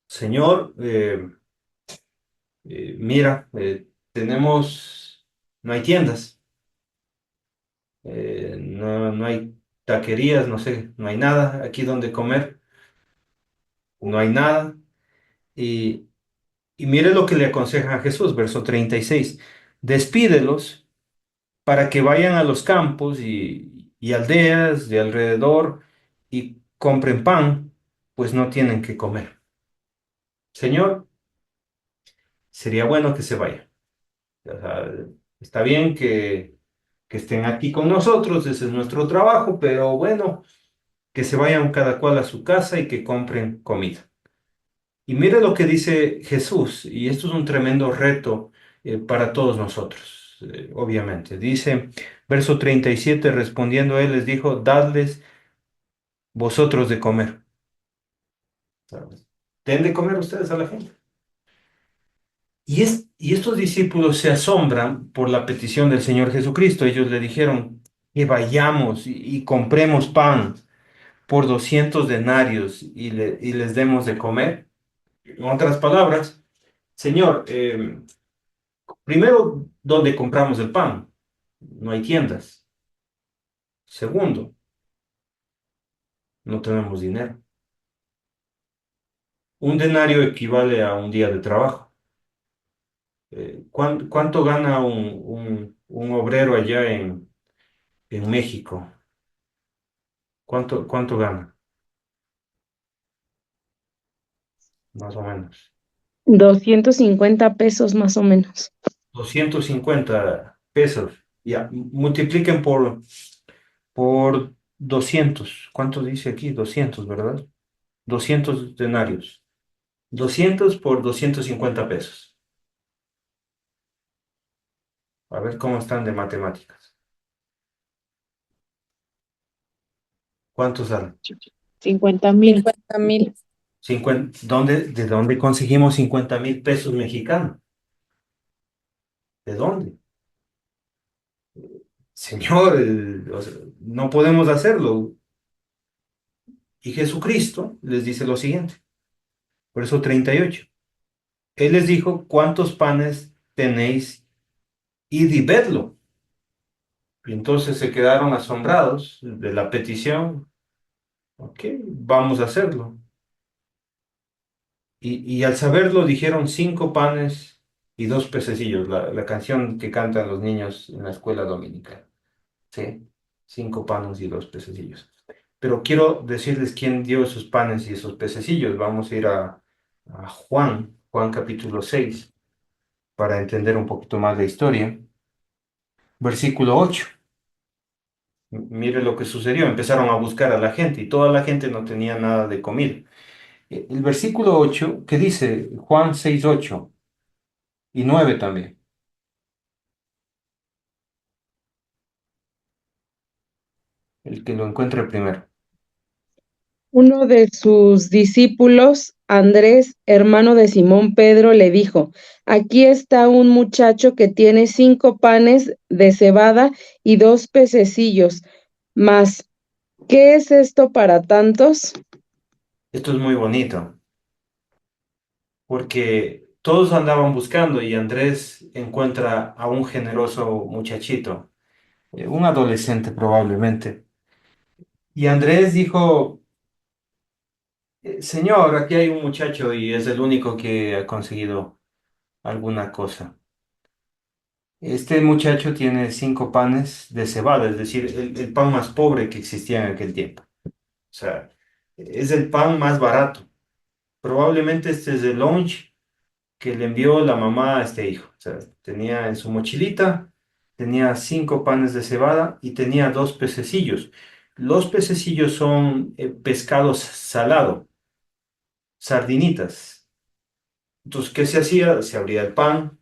Señor, mira, no hay tiendas, no hay taquerías, no sé, no hay nada aquí donde comer, no hay nada. Y, y mire lo que le aconseja a Jesús, verso 36. Despídelos para que vayan a los campos y aldeas de alrededor y compren pan, pues no tienen que comer. Señor, sería bueno que se vayan. O sea, está bien que estén aquí con nosotros, ese es nuestro trabajo, pero bueno, que se vayan cada cual a su casa y que compren comida. Y mire lo que dice Jesús, y esto es un tremendo reto para todos nosotros, obviamente. Dice, verso 37, respondiendo él les dijo, dadles vosotros de comer. ¿Sabes? Den de comer ustedes a la gente. Y estos discípulos se asombran por la petición del Señor Jesucristo. Ellos le dijeron que vayamos y compremos pan, por 200 denarios y les demos de comer? En otras palabras, Señor, primero, ¿dónde compramos el pan? No hay tiendas. Segundo, no tenemos dinero. Un denario equivale a un día de trabajo. ¿Cuánto gana un obrero allá en México? ¿Cuánto gana? Más o menos. 250 pesos más o menos. 250 pesos. Ya, multipliquen por 200. ¿Cuánto dice aquí? 200, ¿verdad? 200 denarios. 200 por 250 pesos. A ver cómo están de matemáticas. ¿Cuánto sale? 50,000. 50,000. 50, ¿de dónde conseguimos 50,000 pesos mexicanos? ¿De dónde? Señor, o sea, no podemos hacerlo. Y Jesucristo les dice lo siguiente. Por eso 38. Él les dijo, ¿cuántos panes tenéis? Id y vedlo. Y entonces se quedaron asombrados de la petición. Ok, vamos a hacerlo. Y al saberlo dijeron 5 panes y 2 pececillos, la canción que cantan los niños en la escuela dominical. ¿Sí? 5 panes y 2 pececillos. Pero quiero decirles quién dio esos panes y esos pececillos. Vamos a ir a Juan capítulo 6, para entender un poquito más la historia. Versículo 8. Mire lo que sucedió. Empezaron a buscar a la gente y toda la gente no tenía nada de comida. El versículo 8, ¿qué dice? Juan 6 8 y 9 también. El que lo encuentre primero. Uno de sus discípulos, Andrés, hermano de Simón Pedro, le dijo, aquí está un muchacho que tiene 5 panes de cebada y 2 pececillos, mas, ¿qué es esto para tantos? Esto es muy bonito, porque todos andaban buscando y Andrés encuentra a un generoso muchachito, un adolescente probablemente. Y Andrés dijo, Señor, aquí hay un muchacho y es el único que ha conseguido alguna cosa. Este muchacho tiene 5 panes de cebada, es decir, el pan más pobre que existía en aquel tiempo. O sea, es el pan más barato. Probablemente este es el lunch que le envió la mamá a este hijo. O sea, tenía en su mochilita, tenía 5 panes de cebada y tenía 2 pececillos. Los pececillos son pescado salado, sardinitas. Entonces, ¿qué se hacía? Se abría el pan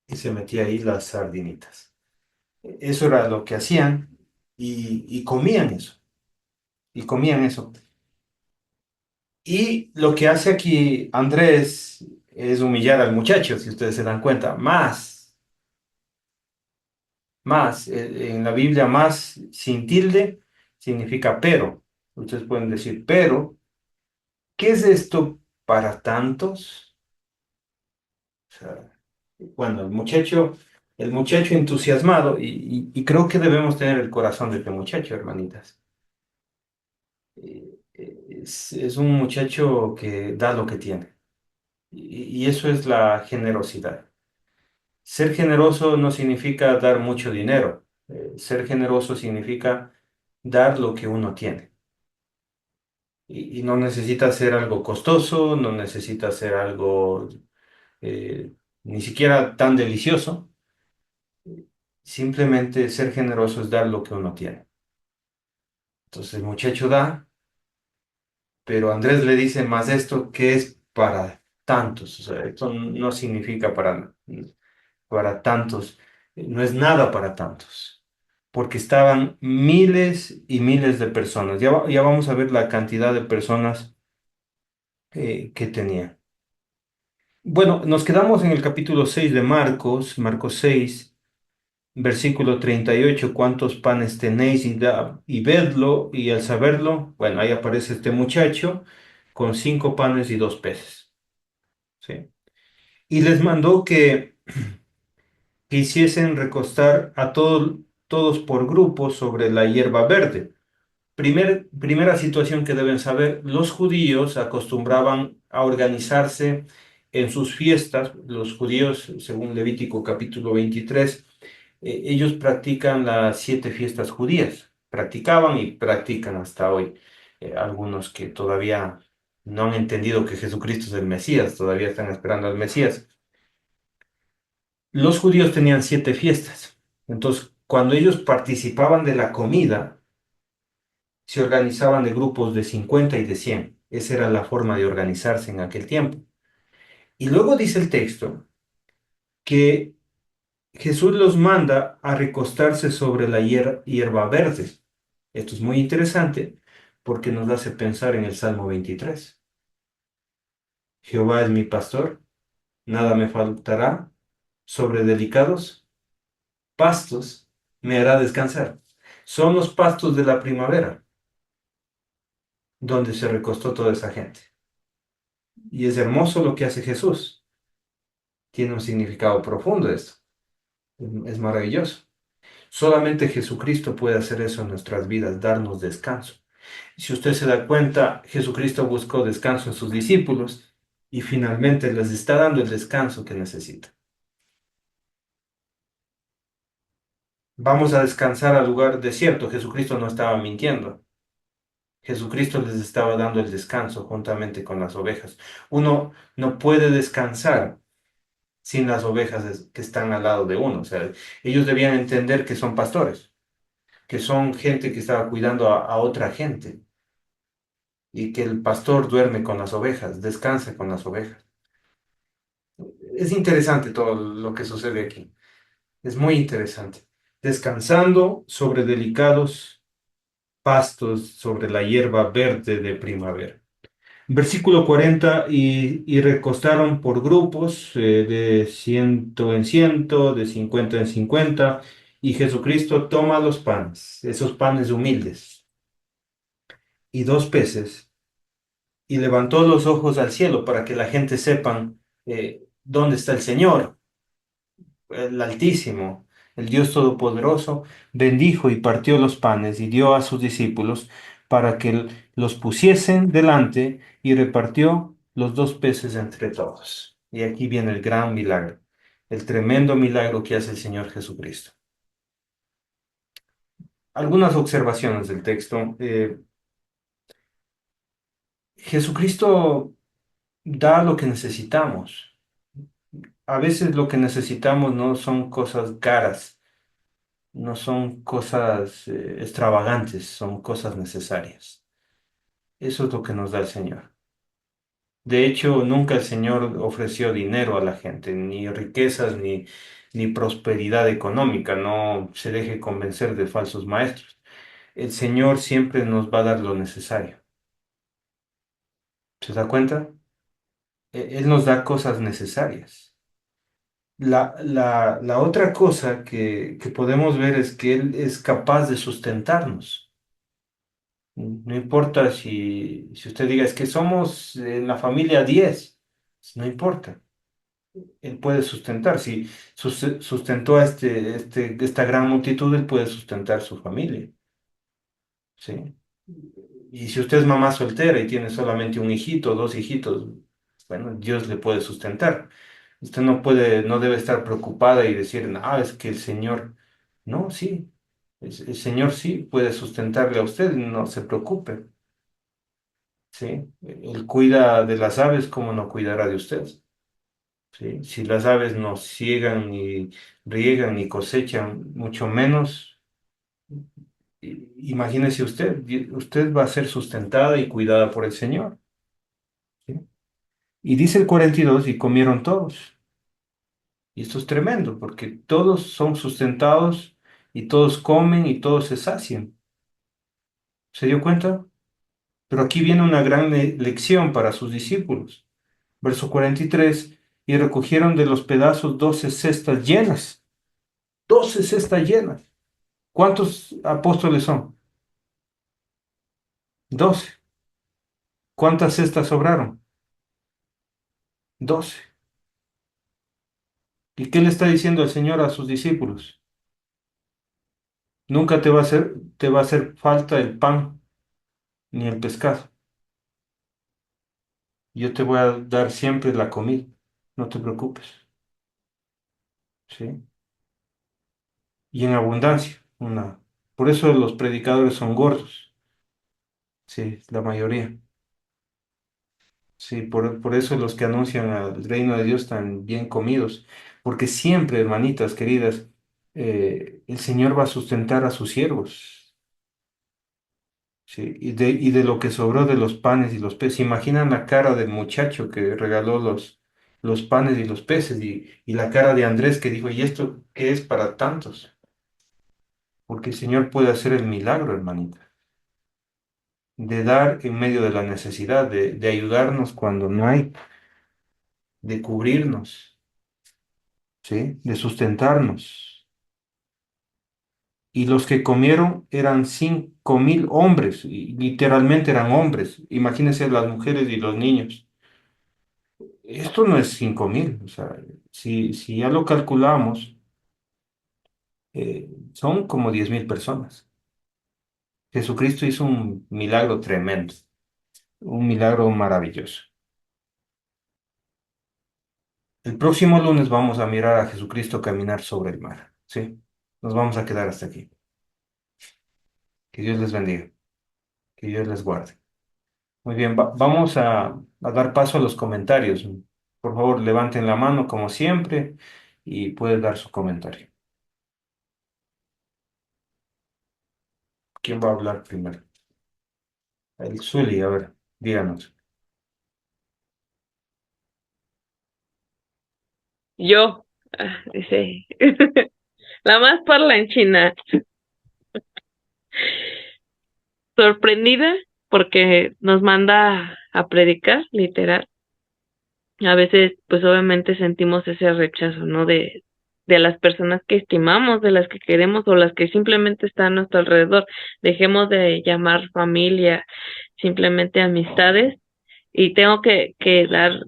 y se metía ahí las sardinitas. Eso era lo que hacían y comían eso. Y comían eso. Y lo que hace aquí Andrés es humillar al muchacho, si ustedes se dan cuenta. En la Biblia más sin tilde significa pero. Ustedes pueden decir, pero, ¿qué es esto para tantos? O sea, bueno, el muchacho entusiasmado, y creo que debemos tener el corazón de este muchacho, hermanitas. Es un muchacho que da lo que tiene. Y eso es la generosidad. Ser generoso no significa dar mucho dinero. Ser generoso significa dar lo que uno tiene. Y no necesita ser algo costoso, no necesita ser algo ni siquiera tan delicioso. Simplemente ser generoso es dar lo que uno tiene. Entonces el muchacho da, pero Andrés le dice más esto que es para tantos. O sea, esto no significa para tantos, no es nada para tantos, porque estaban miles y miles de personas. Ya vamos a ver la cantidad de personas que tenía. Bueno, nos quedamos en el capítulo 6 de Marcos, Marcos 6, versículo 38, ¿cuántos panes tenéis? Y vedlo, y al saberlo, bueno, ahí aparece este muchacho con 5 panes y 2 peces, ¿sí? Y les mandó que hiciesen recostar a todos por grupos sobre la hierba verde. Primera situación que deben saber, los judíos acostumbraban a organizarse en sus fiestas. Los judíos, según Levítico capítulo 23, ellos practican las 7 fiestas judías. Practicaban y practican hasta hoy. Algunos que todavía no han entendido que Jesucristo es el Mesías, todavía están esperando al Mesías. Los judíos tenían 7 fiestas. Entonces, cuando ellos participaban de la comida, se organizaban de grupos de 50 y de 100. Esa era la forma de organizarse en aquel tiempo. Y luego dice el texto que Jesús los manda a recostarse sobre la hierba verde. Esto es muy interesante porque nos hace pensar en el Salmo 23. Jehová es mi pastor, nada me faltará, sobre delicados pastos me hará descansar. Son los pastos de la primavera donde se recostó toda esa gente. Y es hermoso lo que hace Jesús. Tiene un significado profundo esto. Es maravilloso. Solamente Jesucristo puede hacer eso en nuestras vidas, darnos descanso. Si usted se da cuenta, Jesucristo buscó descanso en sus discípulos y finalmente les está dando el descanso que necesitan. Vamos a descansar al lugar desierto. Jesucristo no estaba mintiendo. Jesucristo les estaba dando el descanso juntamente con las ovejas. Uno no puede descansar sin las ovejas que están al lado de uno. O sea, ellos debían entender que son pastores, que son gente que estaba cuidando a otra gente y que el pastor duerme con las ovejas, descansa con las ovejas. Es interesante todo lo que sucede aquí. Es muy interesante. Descansando sobre delicados pastos, sobre la hierba verde de primavera. Versículo 40, y recostaron por grupos de 100 en 100, de 50 en 50, y Jesucristo toma los panes, esos panes humildes, y 2 peces, y levantó los ojos al cielo para que la gente sepan dónde está el Señor, el Altísimo, el Dios Todopoderoso. Bendijo y partió los panes y dio a sus discípulos para que los pusiesen delante, y repartió los 2 peces entre todos. Y aquí viene el gran milagro, el tremendo milagro que hace el Señor Jesucristo. Algunas observaciones del texto. Jesucristo da lo que necesitamos. A veces lo que necesitamos no son cosas caras, no son cosas extravagantes, son cosas necesarias. Eso es lo que nos da el Señor. De hecho, nunca el Señor ofreció dinero a la gente, ni riquezas, ni prosperidad económica. No se deje convencer de falsos maestros. El Señor siempre nos va a dar lo necesario. ¿Se da cuenta? Él nos da cosas necesarias. La otra cosa que podemos ver es que Él es capaz de sustentarnos. No importa si usted diga, es que somos en la familia 10, no importa. Él puede sustentar. Si sustentó a esta gran multitud, Él puede sustentar su familia. ¿Sí? Y si usted es mamá soltera y tiene solamente un hijito, 2 hijitos, bueno, Dios le puede sustentar. Usted no debe estar preocupada y decir, no, es que el Señor, no, sí, el Señor sí puede sustentarle a usted, no se preocupe, ¿sí? Él cuida de las aves como no cuidará de usted, ¿sí? Si las aves no ciegan, ni riegan, ni cosechan, mucho menos, imagínese usted va a ser sustentada y cuidada por el Señor, ¿sí? Y dice el 42, y comieron todos. Y esto es tremendo, porque todos son sustentados y todos comen y todos se sacian. ¿Se dio cuenta? Pero aquí viene una gran lección para sus discípulos. Verso 43, y recogieron de los pedazos 12 cestas llenas. 12 cestas llenas. ¿Cuántos apóstoles son? 12. ¿Cuántas cestas sobraron? 12. ¿Y qué le está diciendo el Señor a sus discípulos? Nunca te va a hacer falta el pan ni el pescado. Yo te voy a dar siempre la comida. No te preocupes. ¿Sí? Y en abundancia. Por eso los predicadores son gordos. Sí, la mayoría. Sí, por eso los que anuncian al reino de Dios están bien comidos. Porque siempre, hermanitas queridas, el Señor va a sustentar a sus siervos. Sí, y de lo que sobró de los panes y los peces. Imaginan la cara del muchacho que regaló los panes y los peces y la cara de Andrés que dijo, ¿y esto qué es para tantos? Porque el Señor puede hacer el milagro, hermanita, de dar en medio de la necesidad, de ayudarnos cuando no hay, de cubrirnos, ¿sí? De sustentarnos. Y los que comieron eran 5.000 hombres, y literalmente eran hombres. Imagínense las mujeres y los niños. Esto no es 5.000, o sea, si ya lo calculamos, son como 10.000 personas. Jesucristo hizo un milagro tremendo, un milagro maravilloso. El próximo lunes vamos a mirar a Jesucristo caminar sobre el mar, ¿sí? Nos vamos a quedar hasta aquí. Que Dios les bendiga, que Dios les guarde. Muy bien, vamos a dar paso a los comentarios. Por favor, levanten la mano como siempre y pueden dar su comentario. ¿Quién va a hablar primero? El Zuli, a ver, díganos. Yo, dice, la más parlanchina, sorprendida porque nos manda a predicar, literal. A veces, pues obviamente sentimos ese rechazo, ¿no? De las personas que estimamos, de las que queremos o las que simplemente están a nuestro alrededor. Dejemos de llamar familia, simplemente amistades. Y tengo que dar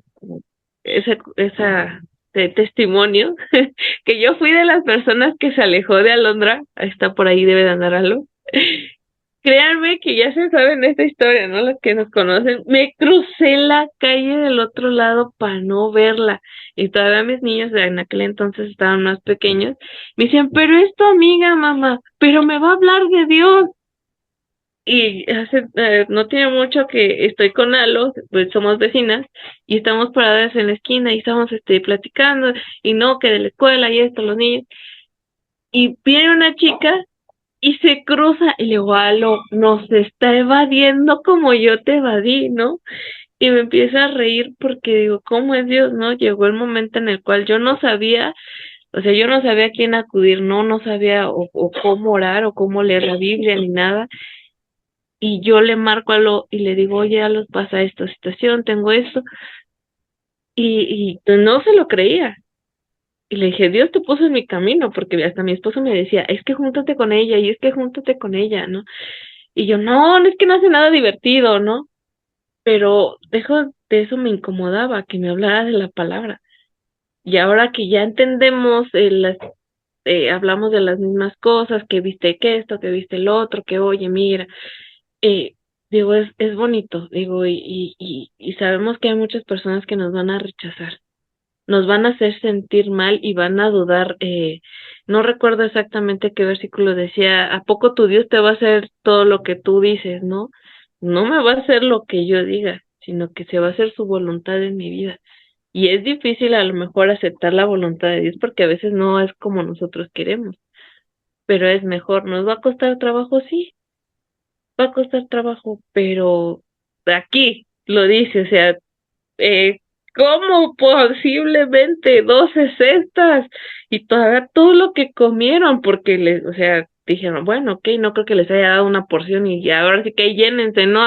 esa testimonio que yo fui de las personas que se alejó de Alondra, está por ahí, debe de andar algo. Créanme que ya se saben esta historia, ¿no? Los que nos conocen, me crucé la calle del otro lado para no verla. Y todavía mis niños en aquel entonces estaban más pequeños. Me decían, pero es tu amiga, mamá, pero me va a hablar de Dios. Y no tiene mucho que estoy con Alo, pues somos vecinas, y estamos paradas en la esquina y estamos platicando, y no, que de la escuela y esto, los niños. Y viene una chica y se cruza y le digo, Alo, nos está evadiendo como yo te evadí, ¿no? Y me empieza a reír porque digo, ¿cómo es Dios, no? Llegó el momento en el cual yo no sabía, o sea, yo no sabía a quién acudir, no sabía o cómo orar o cómo leer la Biblia ni nada. Y yo le marco a Lo y le digo, oye, Alo, pasa esta situación, tengo esto. Y no se lo creía. Y le dije, Dios te puso en mi camino, porque hasta mi esposo me decía, es que júntate con ella, y es que júntate con ella, ¿no? Y yo, no es que no hace nada divertido, ¿no? Pero dejo de eso me incomodaba, que me hablara de la palabra. Y ahora que ya entendemos, hablamos de las mismas cosas, que viste que esto, que viste el otro, que oye, mira, eh, digo, es bonito, digo, y sabemos que hay muchas personas que nos van a rechazar, nos van a hacer sentir mal y van a dudar. No recuerdo exactamente qué versículo decía, ¿a poco tu Dios te va a hacer todo lo que tú dices, no? No me va a hacer lo que yo diga, sino que se va a hacer su voluntad en mi vida. Y es difícil a lo mejor aceptar la voluntad de Dios porque a veces no es como nosotros queremos, pero es mejor. ¿Nos va a costar trabajo? Sí, va a costar trabajo, pero aquí lo dice, o sea, eh, ¿cómo posiblemente 12 cestas? Y todavía todo lo que comieron, porque o sea, dijeron, bueno, ok, no creo que les haya dado una porción y ya ahora sí que llénense, ¿no?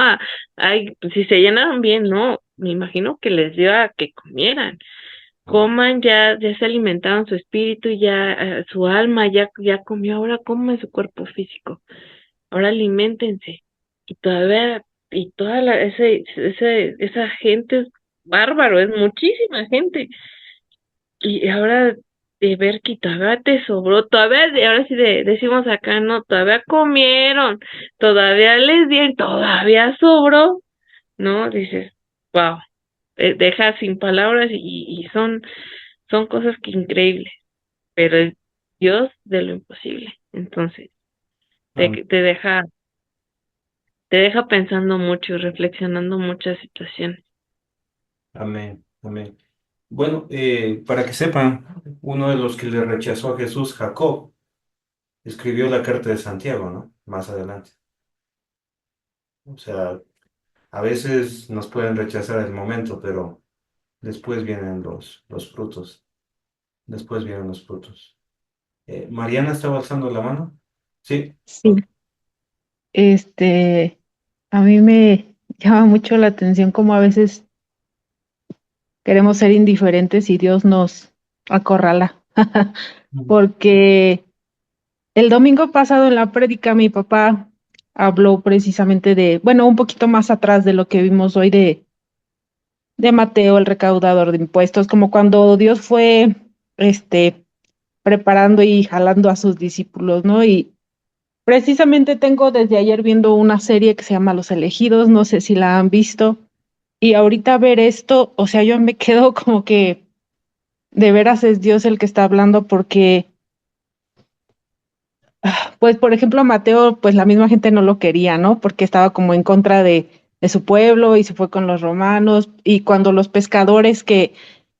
Ay, pues, si se llenaron bien, no, me imagino que les dio a que comieran. coman, ya se alimentaron su espíritu, ya su alma, ya comió, ahora comen su cuerpo físico, ahora aliméntense. Y todavía, y toda esa gente es bárbaro, es muchísima gente. Y ahora de ver que todavía te sobró, todavía, ahora sí decimos acá, no, todavía comieron, todavía les dieron, todavía sobró, ¿no? Dices, wow, deja sin palabras y son cosas que increíbles, pero es Dios de lo imposible. Entonces, te, Am- te deja, te deja pensando mucho y reflexionando muchas situaciones. Amén, amén. Bueno, para que sepan, uno de los que le rechazó a Jesús, Jacob, escribió la carta de Santiago, ¿no? Más adelante. O sea, a veces nos pueden rechazar el momento, pero después vienen los frutos. Después vienen los frutos. Mariana estaba alzando la mano. Sí, Sí, ok. este, a mí me llama mucho la atención cómo a veces queremos ser indiferentes y Dios nos acorrala. Ujú. Porque el domingo pasado en la prédica mi papá habló precisamente de, bueno, un poquito más atrás de lo que vimos hoy de Mateo, el recaudador de impuestos, como cuando Dios fue, este, preparando y jalando a sus discípulos, ¿no? Y precisamente tengo desde ayer viendo una serie que se llama Los Elegidos, no sé si la han visto, y ahorita ver esto, o sea, yo me quedo como que de veras es Dios el que está hablando porque, pues, por ejemplo, Mateo, pues la misma gente no lo quería, ¿no? Porque estaba como en contra de su pueblo y se fue con los romanos, y cuando los pescadores que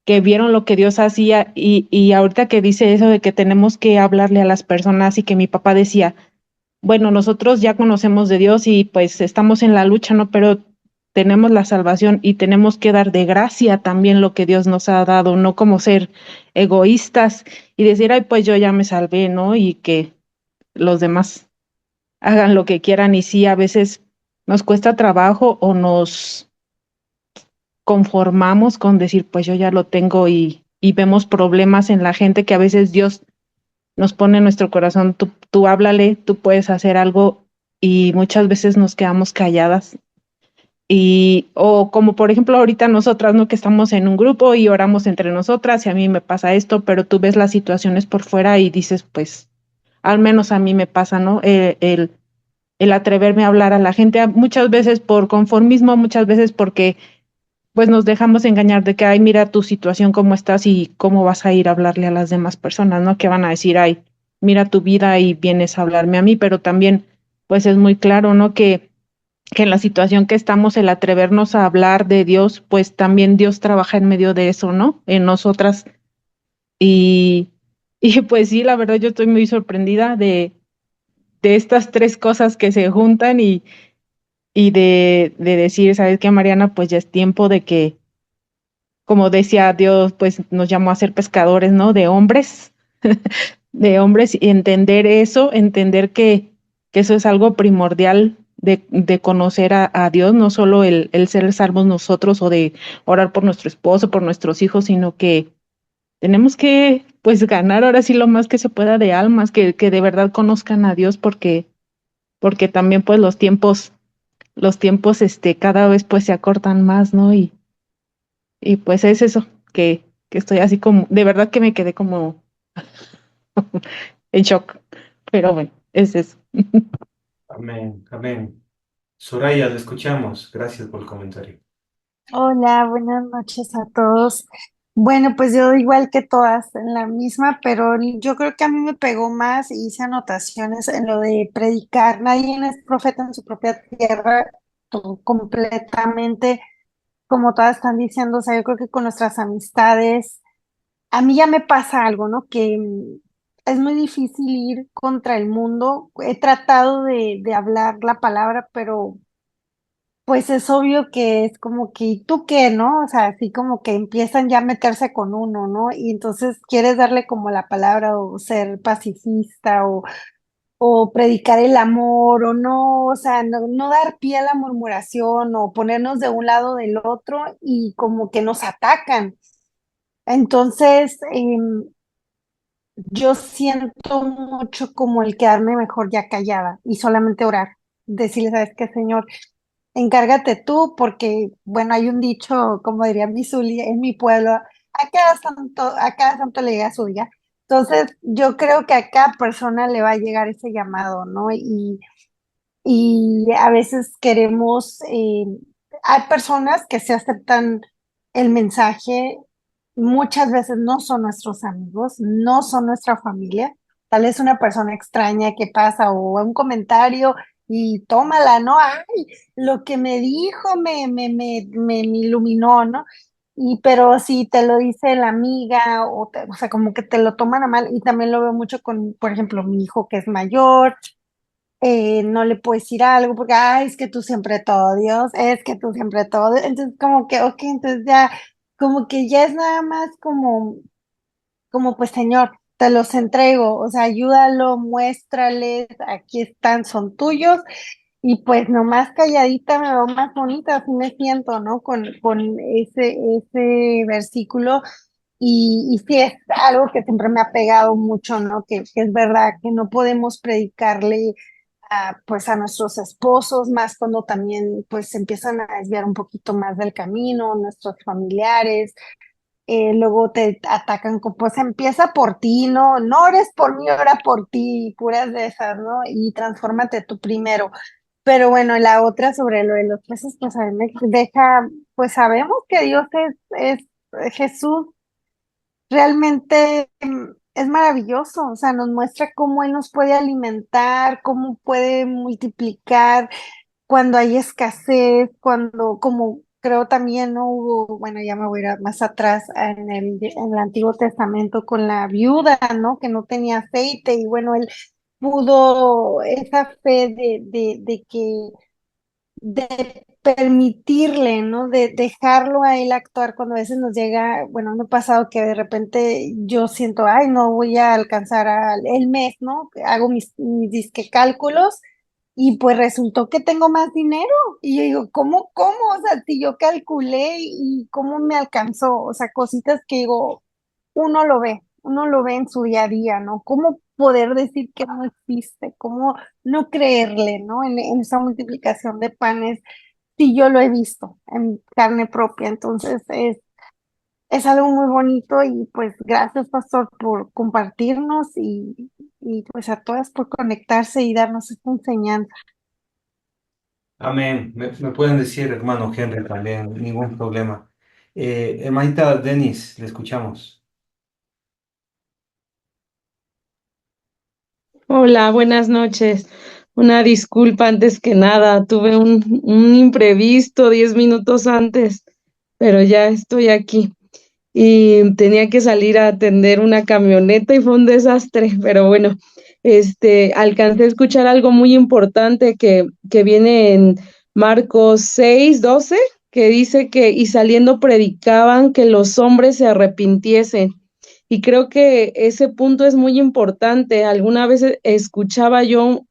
vieron lo que Dios hacía, y ahorita que dice eso de que tenemos que hablarle a las personas y que mi papá decía, bueno, nosotros ya conocemos de Dios y pues estamos en la lucha, ¿no? Pero tenemos la salvación y tenemos que dar de gracia también lo que Dios nos ha dado, no como ser egoístas y decir, ay, pues yo ya me salvé, ¿no? Y que los demás hagan lo que quieran y sí, a veces nos cuesta trabajo o nos conformamos con decir, pues yo ya lo tengo y vemos problemas en la gente que a veces Dios nos pone en nuestro corazón, tú háblale, tú puedes hacer algo y muchas veces nos quedamos calladas. Y, o como por ejemplo ahorita nosotras, ¿no? Que estamos en un grupo y oramos entre nosotras y a mí me pasa esto, pero tú ves las situaciones por fuera y dices, pues, al menos a mí me pasa, ¿no? El atreverme a hablar a la gente, muchas veces por conformismo, muchas veces porque pues nos dejamos engañar de que, ay, mira tu situación, cómo estás y cómo vas a ir a hablarle a las demás personas, ¿no? Que van a decir, ay, mira tu vida y vienes a hablarme a mí, pero también, pues es muy claro, ¿no? Que en la situación que estamos, el atrevernos a hablar de Dios, pues también Dios trabaja en medio de eso, ¿no? En nosotras. Y, y pues sí, la verdad yo estoy muy sorprendida de estas tres cosas que se juntan y de decir, ¿sabes qué, Mariana? Pues ya es tiempo de que como decía Dios, pues nos llamó a ser pescadores, ¿no? De hombres, y entender eso, entender que eso es algo primordial de conocer a Dios, no solo el ser salvos nosotros o de orar por nuestro esposo, por nuestros hijos, sino que tenemos que, pues, ganar ahora sí lo más que se pueda de almas, que de verdad conozcan a Dios, porque también, pues, los tiempos, cada vez, pues, se acortan más, ¿no? Y pues es eso, que estoy así como, de verdad que me quedé como en shock, pero bueno, es eso. Amén, amén. Soraya, le escuchamos. Gracias por el comentario. Hola, buenas noches a todos. Bueno, pues yo igual que todas en la misma, pero yo creo que a mí me pegó más y hice anotaciones en lo de predicar. Nadie es profeta en su propia tierra, completamente, como todas están diciendo. O sea, yo creo que con nuestras amistades, a mí ya me pasa algo, ¿no? Que es muy difícil ir contra el mundo. He tratado de hablar la palabra, pero pues es obvio que es como que, ¿y tú qué, no? O sea, así como que empiezan ya a meterse con uno, ¿no? Y entonces quieres darle como la palabra o ser pacifista o predicar el amor o no, o sea, no dar pie a la murmuración o ponernos de un lado del otro y como que nos atacan. Entonces, yo siento mucho como el quedarme mejor ya callada y solamente orar, decirle, ¿sabes qué, Señor? Encárgate tú, porque, bueno, hay un dicho, como diría mi Zuli, en mi pueblo, a cada santo le llega su día. Entonces, yo creo que a cada persona le va a llegar ese llamado, ¿no? Y a veces queremos, hay personas que se aceptan el mensaje, muchas veces no son nuestros amigos, no son nuestra familia, tal vez una persona extraña que pasa o un comentario y tómala, ¿no? Ay, lo que me dijo me iluminó, ¿no? Y pero si te lo dice la amiga o sea, como que te lo toman a mal y también lo veo mucho con, por ejemplo, mi hijo que es mayor, no le puedo decir algo porque, ay, es que tú siempre todo, Dios, es que tú siempre todo. Entonces, como que, ok, entonces ya, como que ya es nada más como pues, Señor, te los entrego, o sea, ayúdalo, muéstrales, aquí están, son tuyos, y pues nomás calladita me veo más bonita, así me siento, ¿no? Con ese versículo. Y sí es algo que siempre me ha pegado mucho, ¿no? Que es verdad que no podemos predicarle pues a nuestros esposos, más cuando también pues se empiezan a desviar un poquito más del camino, nuestros familiares, luego te atacan con, pues empieza por ti, no, no ores por mí, ora por ti, puras de esas, ¿no? Y transfórmate tú primero. Pero bueno, la otra sobre lo de los peces, pues a mí me deja, pues sabemos que Dios es Jesús realmente es maravilloso, o sea, nos muestra cómo Él nos puede alimentar, cómo puede multiplicar cuando hay escasez, cuando, como creo también no hubo, bueno, ya me voy a ir más atrás en el Antiguo Testamento con la viuda, ¿no? Que no tenía aceite y bueno, él pudo esa fe de que de permitirle, ¿no? De dejarlo a él actuar cuando a veces nos llega, bueno, me ha pasado que de repente yo siento, ay, no voy a alcanzar el mes, ¿no? Hago mis disque cálculos y pues resultó que tengo más dinero y yo digo, ¿cómo? O sea, si yo calculé y cómo me alcanzó, o sea, cositas que digo, uno lo ve en su día a día, ¿no? ¿Cómo poder decir que no existe? ¿Cómo no creerle, ¿no? En esa multiplicación de panes, si yo lo he visto en carne propia, entonces es algo muy bonito y pues gracias, pastor, por compartirnos y pues a todas por conectarse y darnos esta enseñanza. Amén. Me pueden decir, hermano Henry, también, ningún problema. Hermanita Denis, le escuchamos. Hola, buenas noches. Una disculpa antes que nada, tuve un imprevisto 10 minutos antes, pero ya estoy aquí. Y tenía que salir a atender una camioneta y fue un desastre, pero bueno, alcancé a escuchar algo muy importante que viene en Marcos 6:12, que dice que y saliendo predicaban que los hombres se arrepintiesen. Y creo que ese punto es muy importante. Alguna vez escuchaba yo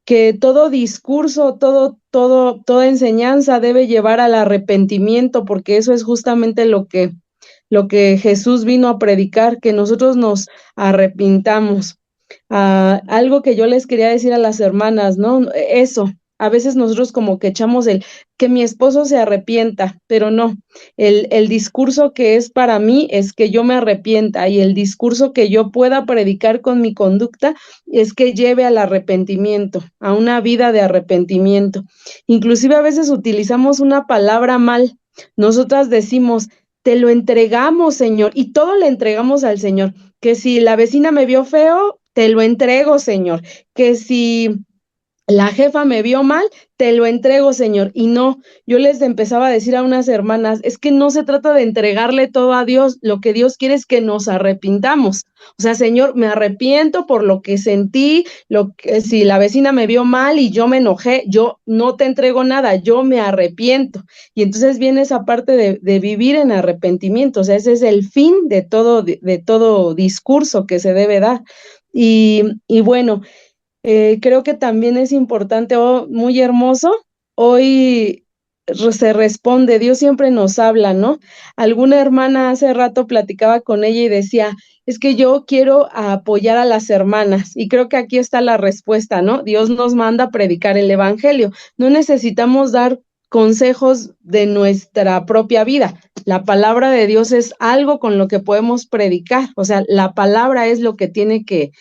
que todo discurso, toda enseñanza debe llevar al arrepentimiento, porque eso es justamente lo que Jesús vino a predicar, que nosotros nos arrepintamos. Algo que yo les quería decir a las hermanas, ¿no? Eso, a veces nosotros como que echamos que mi esposo se arrepienta, pero no, el discurso que es para mí es que yo me arrepienta y el discurso que yo pueda predicar con mi conducta es que lleve al arrepentimiento, a una vida de arrepentimiento. Inclusive a veces utilizamos una palabra mal. Nosotras decimos, te lo entregamos, Señor, y todo le entregamos al Señor. Que si la vecina me vio feo, te lo entrego, Señor. Que si la jefa me vio mal, te lo entrego, Señor. Y no, yo les empezaba a decir a unas hermanas, es que no se trata de entregarle todo a Dios, lo que Dios quiere es que nos arrepintamos. O sea, Señor, me arrepiento por lo que sentí, si la vecina me vio mal y yo me enojé, yo no te entrego nada, yo me arrepiento. Y entonces viene esa parte de vivir en arrepentimiento, o sea, ese es el fin de todo discurso que se debe dar. Y bueno, creo que también es importante, muy hermoso. Hoy se responde, Dios siempre nos habla, ¿no? Alguna hermana hace rato platicaba con ella y decía, es que yo quiero apoyar a las hermanas y creo que aquí está la respuesta, ¿no? Dios nos manda a predicar el evangelio. No necesitamos dar consejos de nuestra propia vida. La palabra de Dios es algo con lo que podemos predicar, o sea, la palabra es lo que tiene que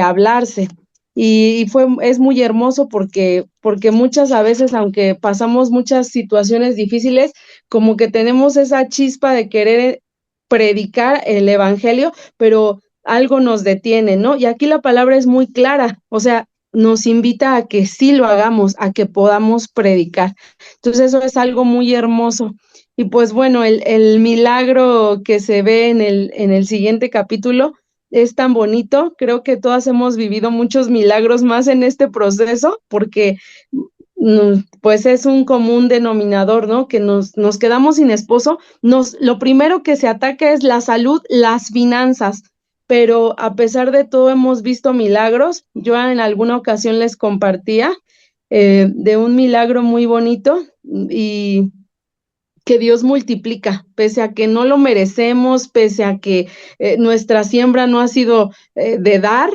hablarse. Es muy hermoso porque muchas a veces, aunque pasamos muchas situaciones difíciles, como que tenemos esa chispa de querer predicar el evangelio, pero algo nos detiene, ¿no? Y aquí la palabra es muy clara, o sea, nos invita a que sí lo hagamos, a que podamos predicar. Entonces eso es algo muy hermoso. Y pues bueno, el milagro que se ve en el siguiente capítulo es tan bonito. Creo que todas hemos vivido muchos milagros más en este proceso porque pues es un común denominador, ¿no? Que nos quedamos sin esposo. Lo primero que se ataca es la salud, las finanzas, pero a pesar de todo hemos visto milagros. Yo en alguna ocasión les compartía de un milagro muy bonito y que Dios multiplica, pese a que no lo merecemos, pese a que nuestra siembra no ha sido de dar,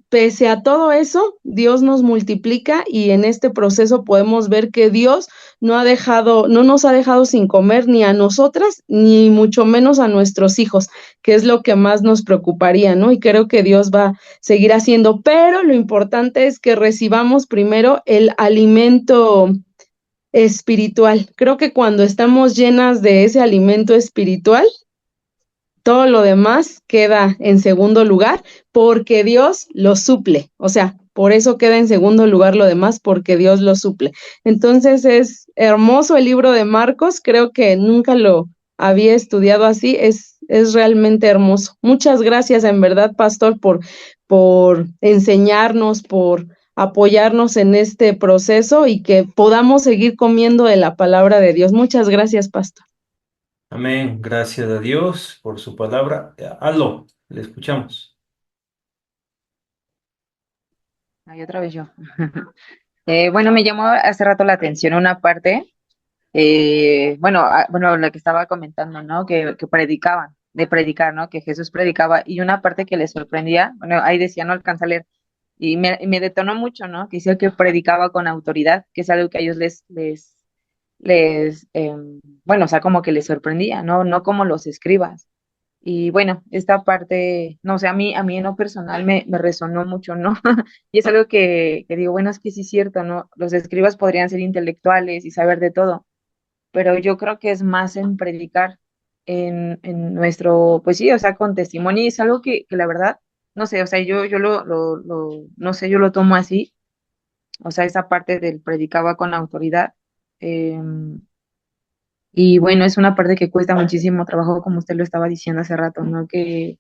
pese a todo eso, Dios nos multiplica y en este proceso podemos ver que Dios no nos ha dejado sin comer ni a nosotras, ni mucho menos a nuestros hijos, que es lo que más nos preocuparía, ¿no? Y creo que Dios va a seguir haciendo, pero lo importante es que recibamos primero el alimento espiritual. Creo que cuando estamos llenas de ese alimento espiritual, todo lo demás queda en segundo lugar porque Dios lo suple. O sea, por eso queda en segundo lugar lo demás porque Dios lo suple. Entonces es hermoso el libro de Marcos. Creo que nunca lo había estudiado así. Es realmente hermoso. Muchas gracias en verdad, Pastor, por enseñarnos, por apoyarnos en este proceso y que podamos seguir comiendo de la palabra de Dios. Muchas gracias, Pastor. Amén. Gracias a Dios por su palabra. Aló, le escuchamos. Ahí otra vez yo. Bueno, me llamó hace rato la atención una parte, bueno, la que estaba comentando, ¿no? Que predicaban, de predicar, ¿no? Que Jesús predicaba, y una parte que les sorprendía, bueno, ahí decía, no alcanza a leer, y me detonó mucho, ¿no? Que decía que predicaba con autoridad, que es algo que a ellos bueno, o sea, como que les sorprendía, ¿no? No como los escribas. Y bueno, esta parte, no sé, a mí en lo personal me resonó mucho, ¿no? Y es algo que digo, bueno, es que sí es cierto, ¿no? Los escribas podrían ser intelectuales y saber de todo, pero yo creo que es más en predicar, en nuestro, pues sí, o sea, con testimonio, y es algo que la verdad, no sé, o sea, yo no sé, yo lo tomo así, o sea, esa parte del predicaba con autoridad. Y bueno, es una parte que cuesta muchísimo trabajo, como usted lo estaba diciendo hace rato, ¿no? Que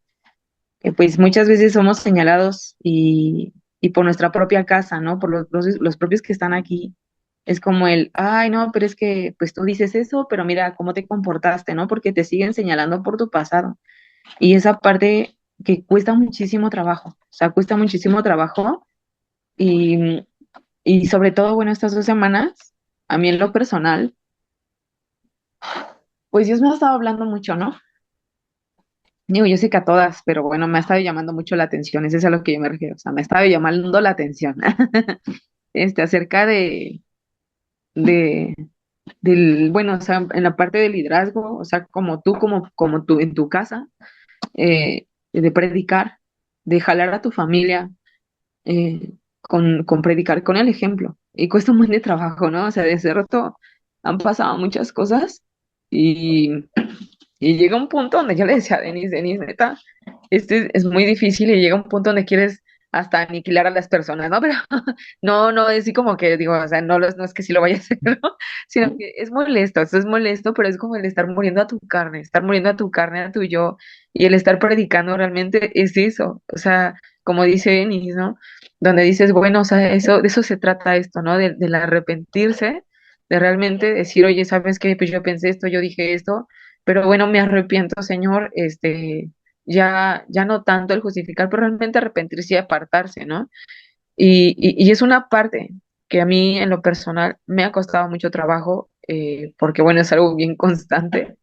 pues muchas veces somos señalados y por nuestra propia casa, ¿no? Por los propios que están aquí. Es como ay, no, pero es que pues tú dices eso, pero mira cómo te comportaste, ¿no? Porque te siguen señalando por tu pasado. Y esa parte que cuesta muchísimo trabajo, o sea, cuesta muchísimo trabajo y, y sobre todo, bueno, estas 2 semanas, a mí en lo personal, pues Dios me ha estado hablando mucho, ¿no? Digo, yo sé que a todas, pero bueno, me ha estado llamando mucho la atención, eso es a lo que yo me refiero, o sea, me ha estado llamando la atención, acerca de, bueno, o sea, en la parte del liderazgo, o sea, como tú en tu casa, de predicar, de jalar a tu familia, con predicar con el ejemplo, y cuesta un buen de trabajo, ¿no? O sea, de ese rato han pasado muchas cosas, y llega un punto donde yo le decía a Denis, neta, es muy difícil y llega un punto donde quieres hasta aniquilar a las personas, ¿no? Pero no es así como que digo, o sea, no es que sí lo vaya a hacer, ¿no? Sino que es molesto, eso es molesto, pero es como el estar muriendo a tu carne, estar muriendo a tu carne, a tu yo, y el estar predicando realmente es eso, o sea, como dice Denis, ¿no? Donde dices, bueno, o sea, de eso se trata esto, ¿no? Del arrepentirse, de realmente decir, oye, ¿sabes qué? Pues yo pensé esto, yo dije esto, pero bueno, me arrepiento, Señor, ya no tanto el justificar, pero realmente arrepentirse y apartarse, ¿no? Y es una parte que a mí en lo personal me ha costado mucho trabajo, porque bueno, es algo bien constante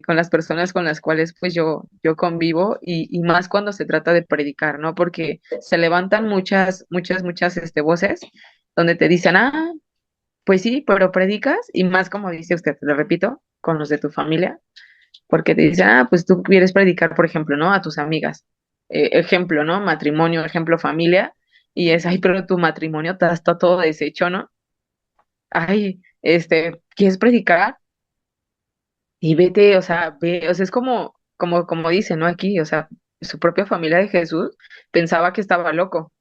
con las personas con las cuales pues yo convivo y más cuando se trata de predicar, ¿no? Porque se levantan muchas voces donde te dicen, ah, pues sí, pero predicas y más como dice usted, te lo repito, con los de tu familia, porque te dicen, ah, pues tú quieres predicar, por ejemplo, ¿no? A tus amigas. Ejemplo, ¿no? Matrimonio, ejemplo, familia. Y es, ay, pero tu matrimonio está todo deshecho, ¿no? Ay, ¿quieres predicar? Y vete, o sea, ve, o sea, es como dice, ¿no? Aquí, o sea, su propia familia de Jesús pensaba que estaba loco.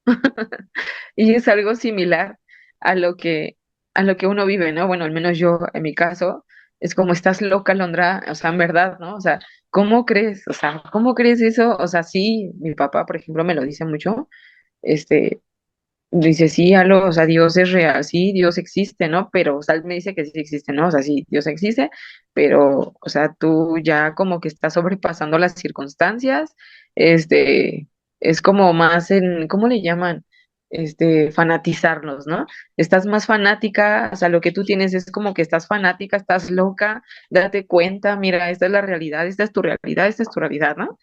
Y es algo similar a lo que, a lo que uno vive, ¿no? Bueno, al menos yo, en mi caso, es como estás loca, Londra, o sea, en verdad, ¿no? O sea, ¿cómo crees? O sea, ¿cómo crees eso? O sea, sí, mi papá, por ejemplo, me lo dice mucho, este, dice, sí, algo, o sea, Dios es real, sí, Dios existe, ¿no? Pero, o sea, él me dice que sí existe, ¿no? O sea, sí, Dios existe, pero, o sea, tú ya como que estás sobrepasando las circunstancias, este, es como más en, ¿cómo le llaman? Fanatizarnos, ¿no? Estás más fanática, o sea, lo que tú tienes es como que estás fanática, estás loca, date cuenta, mira, esta es la realidad, esta es tu realidad, esta es tu realidad, ¿no?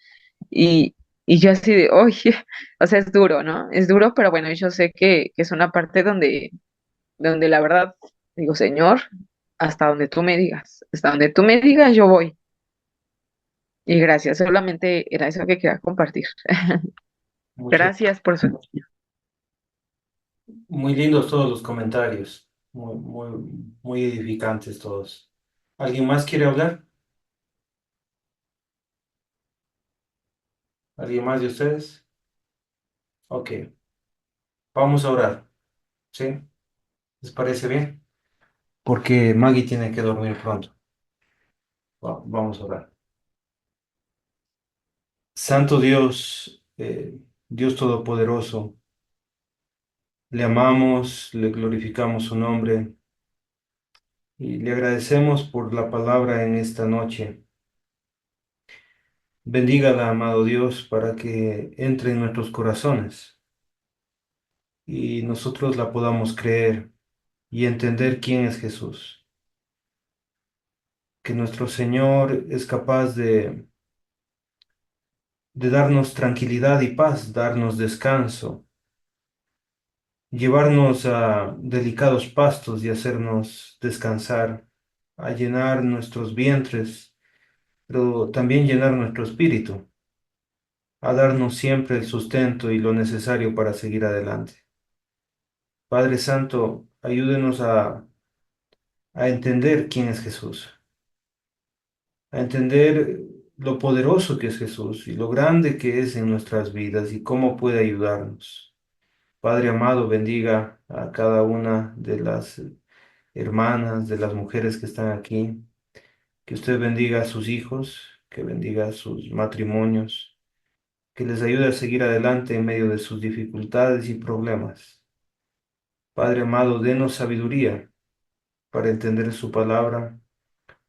Y, y yo así de, oye, o sea, es duro, ¿no? Es duro, pero bueno, yo sé que es una parte donde la verdad digo, Señor, hasta donde tú me digas, yo voy. Y gracias, solamente era eso que quería compartir. Muchas, Gracias por su... muy lindos todos los comentarios, muy edificantes todos. ¿Alguien más quiere hablar? ¿Alguien más de ustedes? Ok, vamos a orar, ¿sí? ¿Les parece bien? Porque Maggie tiene que dormir pronto. Vamos a orar. Santo Dios, Dios Todopoderoso, le amamos, le glorificamos su nombre y le agradecemos por la palabra en esta noche. Bendígala, amado Dios, para que entre en nuestros corazones y nosotros la podamos creer y entender quién es Jesús. Que nuestro Señor es capaz de darnos tranquilidad y paz, darnos descanso, llevarnos a delicados pastos y hacernos descansar, a llenar nuestros vientres, pero también llenar nuestro espíritu, a darnos siempre el sustento y lo necesario para seguir adelante. Padre Santo, ayúdenos a entender quién es Jesús, a entender lo poderoso que es Jesús y lo grande que es en nuestras vidas y cómo puede ayudarnos. Padre amado, bendiga a cada una de las hermanas, de las mujeres que están aquí, que usted bendiga a sus hijos, que bendiga a sus matrimonios, que les ayude a seguir adelante en medio de sus dificultades y problemas. Padre amado, denos sabiduría para entender su palabra,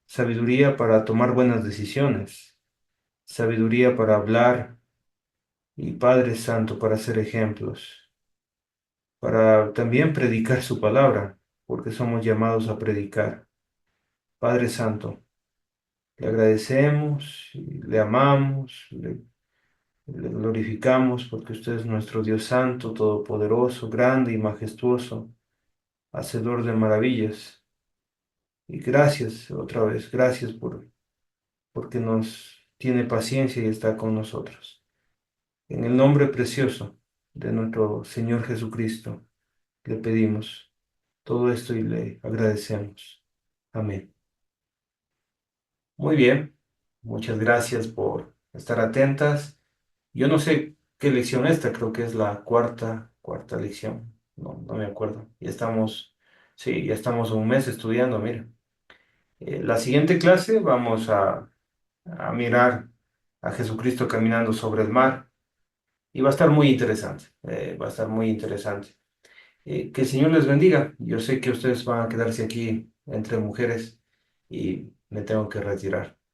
sabiduría para tomar buenas decisiones, sabiduría para hablar y Padre Santo para ser ejemplos, para también predicar su palabra, porque somos llamados a predicar. Padre Santo, le agradecemos, y le amamos, le glorificamos porque usted es nuestro Dios Santo, Todopoderoso, grande y majestuoso, hacedor de maravillas. Y gracias otra vez, gracias porque nos tiene paciencia y está con nosotros. En el nombre precioso de nuestro Señor Jesucristo, le pedimos todo esto y le agradecemos. Amén. Muy bien, muchas gracias por estar atentas. Yo no sé qué lección esta, creo que es la cuarta lección. No me acuerdo. Sí, ya estamos un mes estudiando, mira. La siguiente clase vamos a mirar a Jesucristo caminando sobre el mar y va a estar muy interesante, va a estar muy interesante. Que el Señor les bendiga. Yo sé que ustedes van a quedarse aquí entre mujeres y me tengo que retirar.